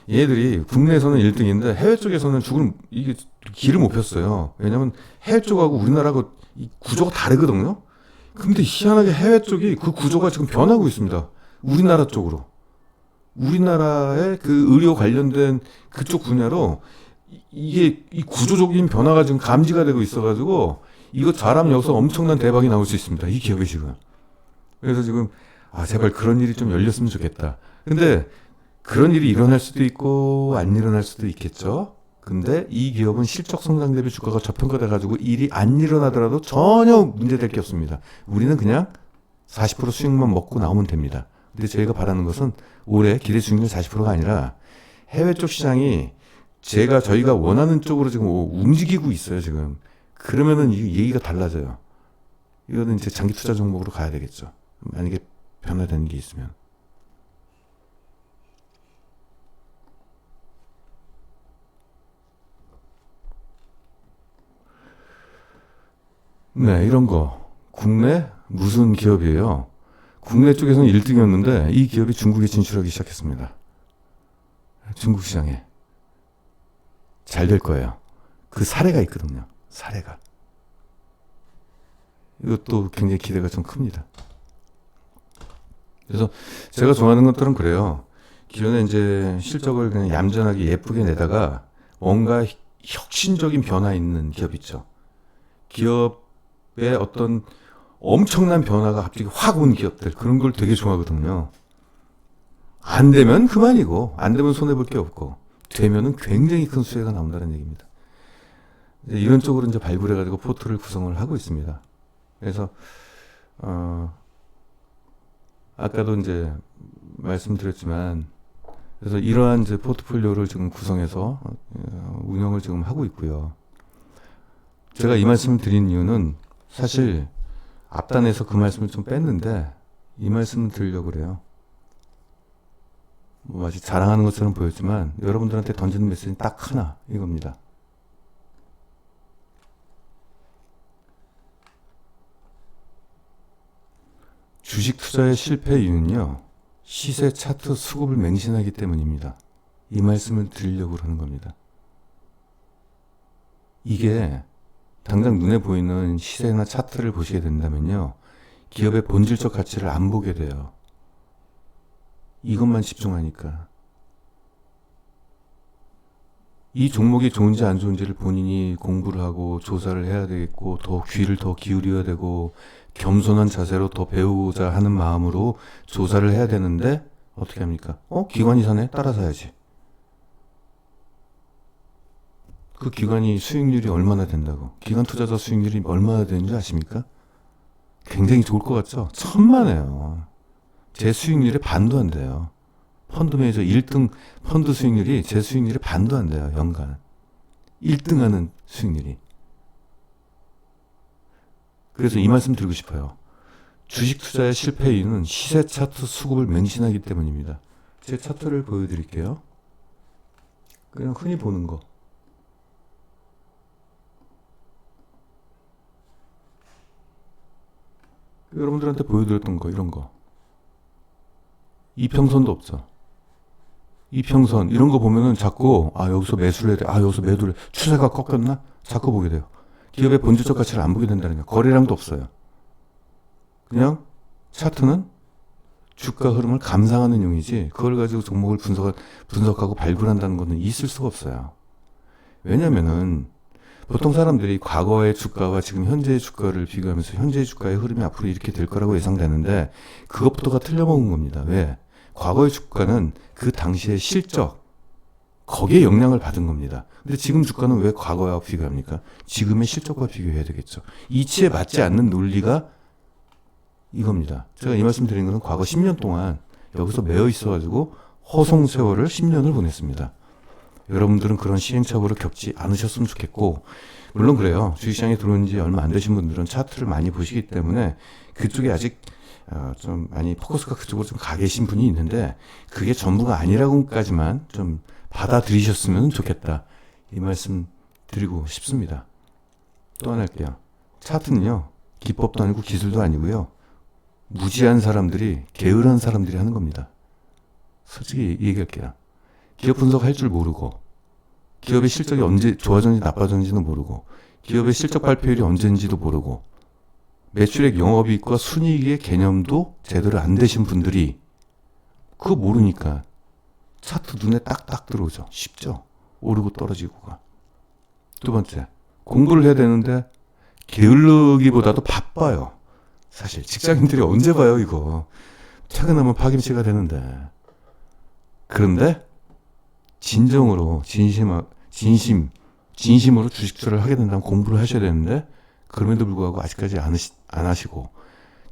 얘들이 국내에서는 1등인데 해외 쪽에서는 이게 길을 못 폈어요. 왜냐면 해외 쪽하고 우리나라하고 이 구조가 다르거든요. 근데 희한하게 해외 쪽이 그 구조가 지금 변하고 있습니다. 우리나라 쪽으로. 우리나라의 그 의료 관련된 그쪽 분야로 이게 이 구조적인 변화가 지금 감지가 되고 있어가지고 이거 잘하면 여기서 엄청난 대박이 나올 수 있습니다. 이 기업이 지금. 그래서 지금 제발 그런 일이 좀 열렸으면 좋겠다. 근데 그런 일이 일어날 수도 있고 안 일어날 수도 있겠죠. 근데 이 기업은 실적 성장 대비 주가가 저평가돼가지고 일이 안 일어나더라도 전혀 문제될 게 없습니다. 우리는 그냥 40% 수익만 먹고 나오면 됩니다. 근데 저희가 바라는 것은 올해 기대 수익률 40%가 아니라 해외 쪽 시장이 저희가 원하는 쪽으로 지금 움직이고 있어요, 지금. 그러면은 이 얘기가 달라져요. 이거는 이제 장기 투자 종목으로 가야 되겠죠. 만약에 변화되는 게 있으면. 네, 이런 거. 국내 무슨 기업이에요? 국내 쪽에서는 1등이었는데 이 기업이 중국에 진출하기 시작했습니다. 중국 시장에. 잘 될 거예요. 그 사례가 있거든요. 사례가. 이것도 굉장히 기대가 좀 큽니다. 그래서 제가 좋아하는 것들은 그래요. 기존에 이제 실적을 그냥 얌전하게 예쁘게 내다가 뭔가 혁신적인 변화 있는 기업 있죠. 기업의 어떤 엄청난 변화가 갑자기 확 온 기업들 그런 걸 되게 좋아하거든요. 안 되면 그만이고 안 되면 손해볼 게 없고 되면은 굉장히 큰 수혜가 나온다는 얘기입니다. 이런 쪽으로 이제 발굴해가지고 포트를 구성을 하고 있습니다. 그래서 아까도 이제 말씀드렸지만 그래서 이러한 이제 포트폴리오를 지금 구성해서 운영을 지금 하고 있고요. 제가 이 말씀을 드린 이유는 사실 앞단에서 그 말씀을 좀 뺐는데 이 말씀을 드리려고 그래요. 마치 자랑하는 것처럼 보였지만 여러분들한테 던지는 메시지는 딱 하나 이겁니다. 주식 투자의 실패 이유는요, 시세 차트 수급을 맹신하기 때문입니다. 이 말씀을 드리려고 하는 겁니다. 이게 당장 눈에 보이는 시세나 차트를 보시게 된다면요, 기업의 본질적 가치를 안 보게 돼요. 이것만 집중하니까. 이 종목이 좋은지 안 좋은지를 본인이 공부를 하고 조사를 해야 되겠고, 더 귀를 더 기울여야 되고, 겸손한 자세로 더 배우고자 하는 마음으로 조사를 해야 되는데 어떻게 합니까? 기관이 사네? 따라 사야지. 그 기관이 수익률이 얼마나 된다고? 기관 투자자 수익률이 얼마나 되는지 아십니까? 굉장히 좋을 것 같죠? 천만에요. 제 수익률의 반도 안 돼요. 펀드 매니저 1등 펀드 수익률이 제 수익률의 반도 안 돼요. 연간 1등 하는 수익률이. 그래서 이 말씀 드리고 싶어요. 주식 투자의 실패 이유는 시세 차트 수급을 맹신하기 때문입니다. 제 차트를 보여드릴게요. 그냥 흔히 보는 거. 여러분들한테 보여드렸던 거, 이런 거. 이평선도 없죠. 이평선 이런 거 보면은 자꾸 여기서 매수를 해야 돼. 여기서 매도를 추세가 꺾였나? 자꾸 보게 돼요. 기업의 본질적 가치를 안 보게 된다는 거예요. 거래량도 없어요. 그냥 차트는 주가 흐름을 감상하는 용이지 그걸 가지고 종목을 분석하고 발굴한다는 것은 있을 수가 없어요. 왜냐면은 보통 사람들이 과거의 주가와 지금 현재의 주가를 비교하면서 현재의 주가의 흐름이 앞으로 이렇게 될 거라고 예상되는데 그것부터가 틀려먹은 겁니다. 왜? 과거의 주가는 그 당시의 실적, 거기에 영향을 받은 겁니다. 근데 지금 주가는 왜 과거와 비교합니까? 지금의 실적과 비교해야 되겠죠. 이치에 맞지 않는 논리가 이겁니다. 제가 이 말씀 드린 것은 과거 10년 동안 여기서 매여 있어가지고 허송 세월을 10년을 보냈습니다. 여러분들은 그런 시행착오를 겪지 않으셨으면 좋겠고, 물론 그래요. 주식시장에 들어온 지 얼마 안 되신 분들은 차트를 많이 보시기 때문에 그쪽에 아직 좀 많이 포커스가 그쪽으로 좀 가 계신 분이 있는데 그게 전부가 아니라고까지만 좀 받아들이셨으면 좋겠다. 이 말씀 드리고 싶습니다. 또 하나 할게요. 차트는요, 기법도 아니고 기술도 아니고요, 무지한 사람들이, 게으른 사람들이 하는 겁니다. 솔직히 얘기할게요. 기업 분석할 줄 모르고, 기업의 실적이 언제 좋아졌는지 나빠졌는지도 모르고, 기업의 실적 발표일이 언제인지도 모르고, 매출액 영업이익과 순이익의 개념도 제대로 안 되신 분들이 그거 모르니까 차트 눈에 딱딱 들어오죠. 쉽죠? 오르고 떨어지고가. 두 번째, 공부를 해야 되는데 게을르기보다도 바빠요. 사실 직장인들이 언제 봐요 이거. 퇴근하면 파김치가 되는데. 그런데 진정으로 진심으로 주식 투자를 하게 된다면 공부를 하셔야 되는데 그럼에도 불구하고 아직까지 안 하시고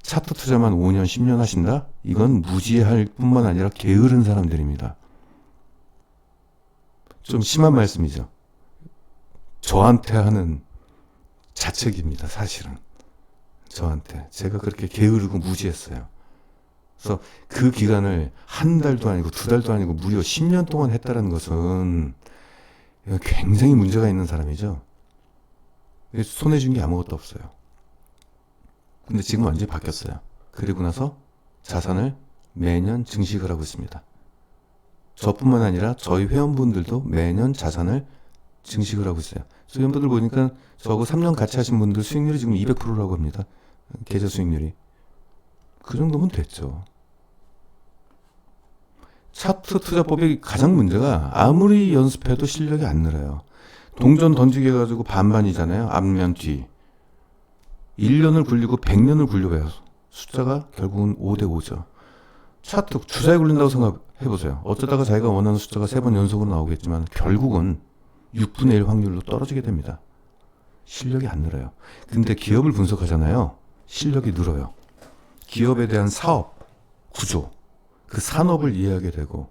차트 투자만 5년 10년 하신다? 이건 무지할 뿐만 아니라 게으른 사람들입니다. 좀 심한 말씀이죠. 저한테 하는 자책입니다. 사실은 저한테 제가 그렇게 게으르고 무지했어요. 그래서 그 기간을 한 달도 아니고 두 달도 아니고 무려 10년 동안 했다는 것은 굉장히 문제가 있는 사람이죠. 손해준 게 아무것도 없어요. 근데 지금 완전히 바뀌었어요. 그리고 나서 자산을 매년 증식을 하고 있습니다. 저뿐만 아니라 저희 회원분들도 매년 자산을 증식을 하고 있어요. 회원분들 보니까 저하고 3년 같이 하신 분들 수익률이 지금 200%라고 합니다. 계좌 수익률이. 그 정도면 됐죠. 차트 투자법의 가장 문제가 아무리 연습해도 실력이 안 늘어요. 동전 던지기 해가지고 반반이잖아요. 앞면 뒤. 1년을 굴리고 100년을 굴려봐요. 숫자가 결국은 5대 5죠. 차트 주사에 굴린다고 생각해보세요. 어쩌다가 자기가 원하는 숫자가 3번 연속으로 나오겠지만 결국은 6분의 1 확률로 떨어지게 됩니다. 실력이 안 늘어요. 근데 기업을 분석하잖아요. 실력이 늘어요. 기업에 대한 사업, 구조, 그 산업을 이해하게 되고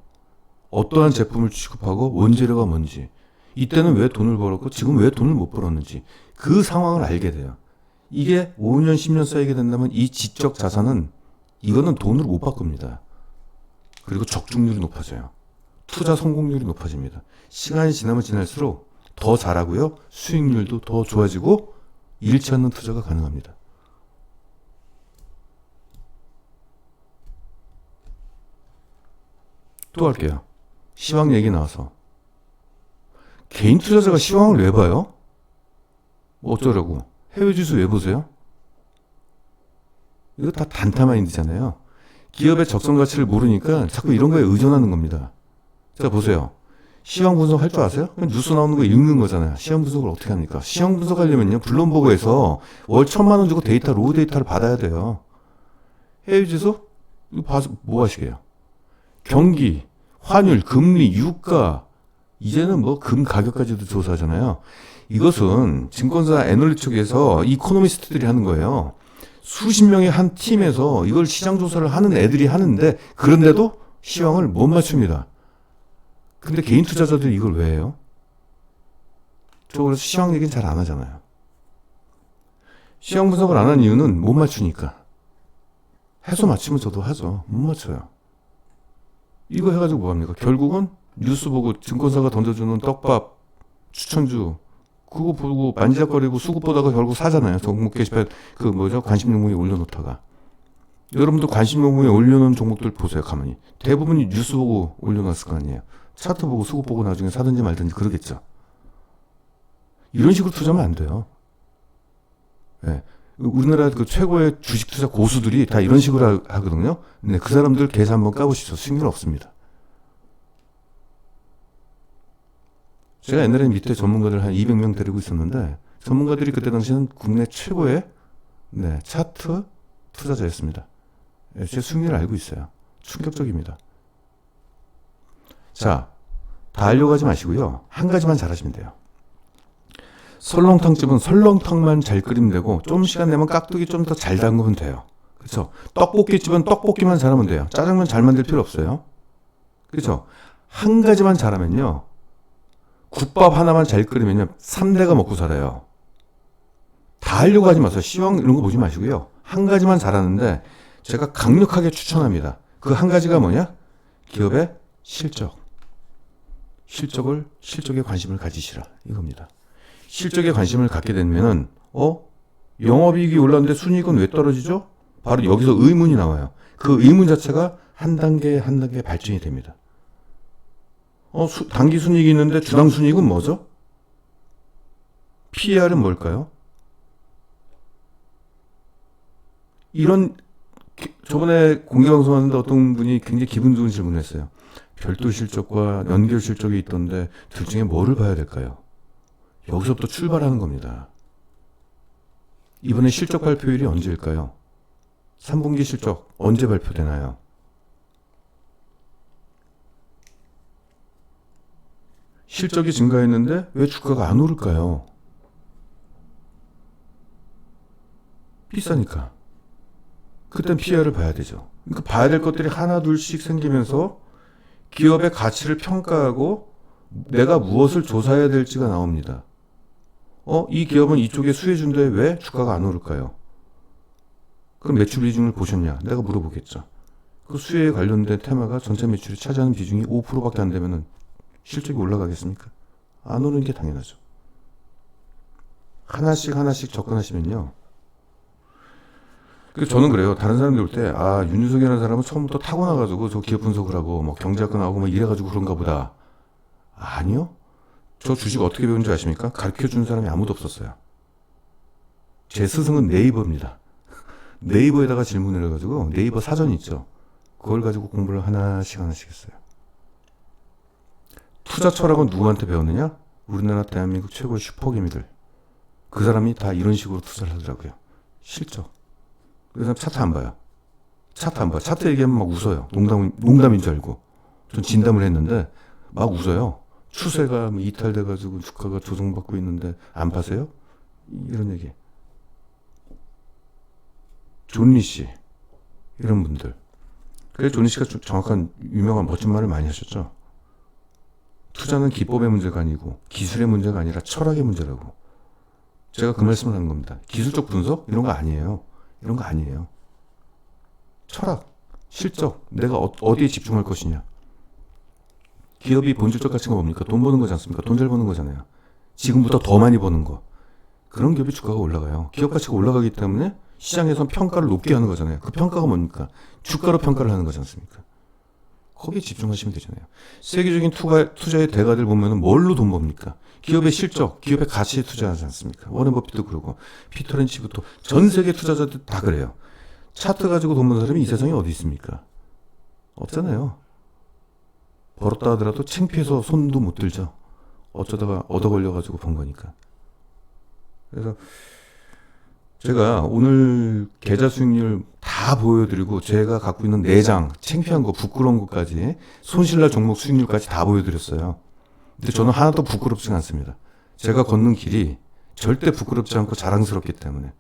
어떠한 제품을 취급하고 원재료가 뭔지, 이때는 왜 돈을 벌었고 지금 왜 돈을 못 벌었는지 그 상황을 알게 돼요. 이게 5년 10년 쌓이게 된다면 이 지적 자산은 이거는 돈으로 못 바꿉니다. 그리고 적중률이 높아져요. 투자 성공률이 높아집니다. 시간이 지나면 지날수록 더 잘하고요. 수익률도 더 좋아지고 잃지 않는 투자가 가능합니다. 또 할게요. 시황 얘기 나와서. 개인 투자자가 시황을 왜 봐요? 뭐 어쩌라고. 해외 지수 왜 보세요? 이거 다 단타 마인드잖아요. 기업의 적성 가치를 모르니까 자꾸 이런 거에 의존하는 겁니다. 자, 보세요. 시황 분석 할 줄 아세요? 그냥 뉴스 나오는 거 읽는 거잖아요. 시황 분석을 어떻게 합니까? 시황 분석하려면요, 블룸버그에서 월 1,000만 원 주고 데이터, 로우 데이터를 받아야 돼요. 해외 지수? 이거 봐서 뭐 하시게요? 경기, 환율, 금리, 유가, 이제는 뭐 금 가격까지도 조사하잖아요. 이것은 증권사 애널리 쪽에서 이코노미스트들이 하는 거예요. 수십 명의 한 팀에서 이걸 시장 조사를 하는 애들이 하는데, 그런데도 시황을 못 맞춥니다. 근데 개인 투자자들이 이걸 왜 해요? 저 그래서 시황 얘기는 잘 안 하잖아요. 시황 분석을 안 하는 이유는 못 맞추니까. 해서 맞추면 저도 하죠. 못 맞춰요. 이거 해가지고 뭐합니까? 결국은 뉴스 보고 증권사가 던져주는 떡밥, 추천주, 그거 보고 만지작거리고 수급 보다가 결국 사잖아요. 종목 게시판 관심 종목에 올려놓다가. 여러분도 관심 종목에 올려놓은 종목들 보세요. 가만히. 대부분이 뉴스 보고 올려놨을 거 아니에요. 차트 보고 수급 보고 나중에 사든지 말든지 그러겠죠. 이런 식으로 투자하면 안 돼요. 네. 우리나라 그 최고의 주식 투자 고수들이 다 이런 식으로 하거든요. 네, 그 사람들 계산 한번 까보시죠. 수익률 없습니다. 제가 옛날에 밑에 전문가들 한 200명 데리고 있었는데, 전문가들이 그때 당시에는 국내 최고의 차트 투자자였습니다. 네, 제 수익률을 알고 있어요. 충격적입니다. 자, 다 하려고 하지 마시고요. 한 가지만 잘하시면 돼요. 설렁탕집은 설렁탕만 잘 끓이면 되고, 좀 시간 내면 깍두기 좀 더 잘 담그면 돼요. 그렇죠? 떡볶이집은 떡볶이만 잘하면 돼요. 짜장면 잘 만들 필요 없어요. 그렇죠? 한 가지만 잘하면요, 국밥 하나만 잘 끓이면요, 3대가 먹고 살아요. 다 하려고 하지 마세요. 시황 이런 거 보지 마시고요. 한 가지만 잘하는데 제가 강력하게 추천합니다. 그 한 가지가 뭐냐? 기업의 실적. 실적에 관심을 가지시라. 이겁니다. 실적에 관심을 갖게 되면은, 영업이익이 올랐는데 순이익은 왜 떨어지죠? 바로 여기서 의문이 나와요. 그 의문 자체가 한 단계 발전이 됩니다. 단기 순이익이 있는데 주당 순이익은 뭐죠? PER은 뭘까요? 저번에 공개방송 하는데 어떤 분이 굉장히 기분 좋은 질문을 했어요. 별도 실적과 연결 실적이 있던데 둘 중에 뭐를 봐야 될까요? 여기서부터 출발하는 겁니다. 이번에 실적 발표일이 언제일까요? 3분기 실적 언제 발표되나요? 실적이 증가했는데 왜 주가가 안 오를까요? 비싸니까. 그땐 PER을 봐야 되죠. 그러니까 봐야 될 것들이 하나 둘씩 생기면서 기업의 가치를 평가하고 내가 무엇을 조사해야 될지가 나옵니다. 이 기업은 이쪽에 수혜주인데 왜 주가가 안 오를까요? 그럼 매출 비중을 보셨냐? 내가 물어보겠죠. 그 수혜에 관련된 테마가 전체 매출이 차지하는 비중이 5%밖에 안 되면은 실적이 올라가겠습니까? 안 오르는 게 당연하죠. 하나씩 접근하시면요. 저는 그래요. 다른 사람들 올 때, 윤유석이라는 사람은 처음부터 타고나가지고 저 기업 분석을 하고, 경제학과 나오고 이래가지고 그런가 보다. 아니요. 저 주식 어떻게 배운 줄 아십니까? 가르쳐 준 사람이 아무도 없었어요. 제 스승은 네이버입니다. 네이버에다가 질문을 해가지고, 네이버 사전 있죠. 그걸 가지고 공부를 하나씩 했어요. 투자 철학은 누구한테 배웠느냐? 우리나라 대한민국 최고의 슈퍼개미들. 그 사람이 다 이런 식으로 투자를 하더라고요. 실적. 그래서 차트 안 봐요. 차트 얘기하면 막 웃어요. 농담인 줄 알고. 전 진담을 했는데 막 웃어요. 추세가 이탈돼가지고 주가가 조정받고 있는데 안 파세요? 이런 얘기. 존리 씨. 이런 분들. 그래서 존리 씨가 정확한 유명한 멋진 말을 많이 하셨죠. 투자는 기법의 문제가 아니고 기술의 문제가 아니라 철학의 문제라고. 제가 그 말씀을 하는 겁니다. 기술적 분석? 이런 거 아니에요. 이런 거 아니에요. 철학, 실적, 내가 어디에 집중할 것이냐. 기업이 본질적 가치가 뭡니까? 돈 버는 거지 않습니까? 돈 잘 버는 거잖아요. 지금부터 더 많이 버는 거. 그런 기업이 주가가 올라가요. 기업 가치가 올라가기 때문에 시장에선 평가를 높게 하는 거잖아요. 그 평가가 뭡니까? 주가로 평가를 하는 거지 않습니까? 거기에 집중하시면 되잖아요. 세계적인 투자의 대가들 보면은 뭘로 돈 법니까? 기업의 실적, 기업의 가치에 투자하지 않습니까? 워렌 버핏도 그러고 피터 렌치부터 전 세계 투자자들 다 그래요. 차트 가지고 돈 버는 사람이 이 세상에 어디 있습니까? 없잖아요. 벌었다 하더라도 창피해서 손도 못 들죠. 어쩌다가 얻어 걸려가지고 번 거니까. 그래서 제가 오늘 계좌 수익률 다 보여드리고 제가 갖고 있는 내장, 창피한 거, 부끄러운 것까지 손실날 종목 수익률까지 다 보여드렸어요. 근데 저는 하나도 부끄럽지 않습니다. 제가 걷는 길이 절대 부끄럽지 않고 자랑스럽기 때문에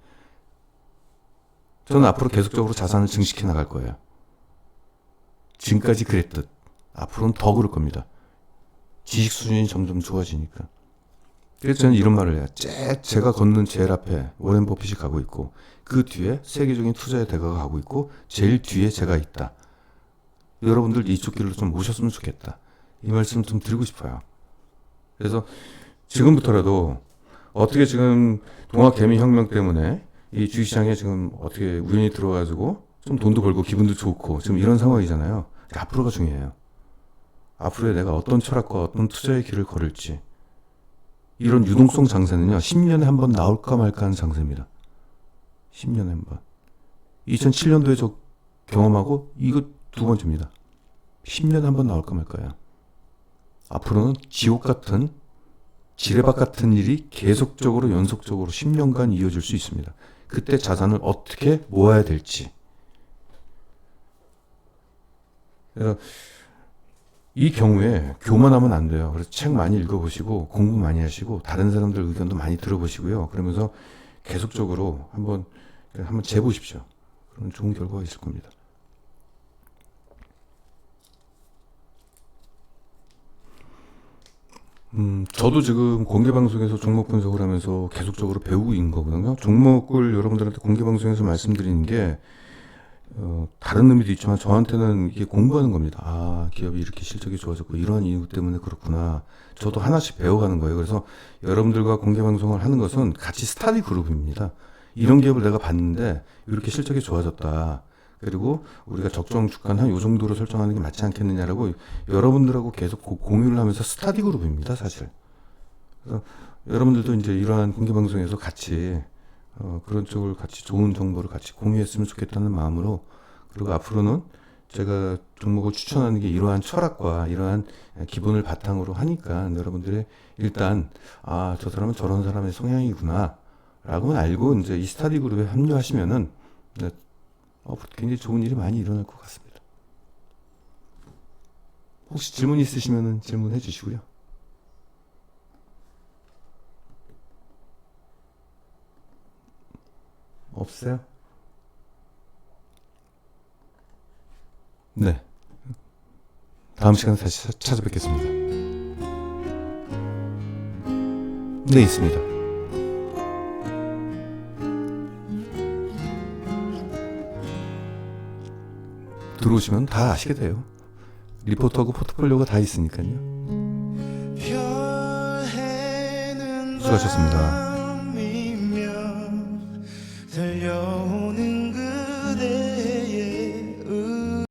저는 앞으로 계속적으로 자산을 증식해 나갈 거예요. 지금까지 그랬듯 앞으로는 더 그럴 겁니다. 지식 수준이 점점 좋아지니까. 그래서 저는 이런 말을 해요. 제가 걷는 제일 앞에 워렌 버핏이 가고 있고 그 뒤에 세계적인 투자의 대가가 가고 있고 제일 뒤에 제가 있다. 여러분들 이쪽 길로 좀 오셨으면 좋겠다. 이 말씀 좀 드리고 싶어요. 그래서 지금부터라도 어떻게 지금 동학개미혁명 때문에 이 주식시장에 지금 어떻게 우연히 들어가지고 좀 돈도 벌고 기분도 좋고 지금 이런 상황이잖아요. 앞으로가 중요해요. 앞으로에 내가 어떤 철학과 어떤 투자의 길을 걸을지. 이런 유동성 장세는요, 10년에 한 번 나올까 말까 하는 장세입니다. 10년에 한 번. 2007년도에 저 경험하고 이거 두 번째입니다. 10년에 한 번 나올까 말까요. 앞으로는 지옥 같은, 지뢰밭 같은 일이 계속적으로 연속적으로 10년간 이어질 수 있습니다. 그때 자산을 어떻게 모아야 될지. 그래서 이 경우에 교만하면 안 돼요. 그래서 책 많이 읽어보시고 공부 많이 하시고 다른 사람들 의견도 많이 들어보시고요. 그러면서 계속적으로 한번 재보십시오. 그러면 좋은 결과가 있을 겁니다. 저도 지금 공개방송에서 종목 분석을 하면서 계속적으로 배우고 있는 거거든요. 종목을 여러분들한테 공개방송에서 말씀드리는 게 다른 의미도 있지만 저한테는 이게 공부하는 겁니다. 아, 기업이 이렇게 실적이 좋아졌고 이러한 이유 때문에 그렇구나. 저도 하나씩 배워가는 거예요. 그래서 여러분들과 공개방송을 하는 것은 같이 스터디 그룹입니다. 이런 기업을 내가 봤는데 이렇게 실적이 좋아졌다. 그리고 우리가 적정 주가는 한 요 정도로 설정하는 게 맞지 않겠느냐라고 여러분들하고 계속 공유를 하면서 스터디 그룹입니다, 사실. 그래서 여러분들도 이제 이러한 공개방송에서 같이 그런 쪽을 같이 좋은 정보를 같이 공유했으면 좋겠다는 마음으로, 그리고 앞으로는 제가 종목을 추천하는 게 이러한 철학과 이러한 기본을 바탕으로 하니까 여러분들이 일단 저 사람은 저런 사람의 성향이구나 라고 알고 이제 이 스터디 그룹에 합류하시면은 굉장히 좋은 일이 많이 일어날 것 같습니다. 혹시 질문 있으시면은 질문해 주시고요. 없어요? 네. 다음 시간에 다시 찾아뵙겠습니다. 네, 있습니다. 들어오시면 다 아시게 돼요. 리포트하고 포트폴리오가 다 있으니까요. 수고하셨습니다.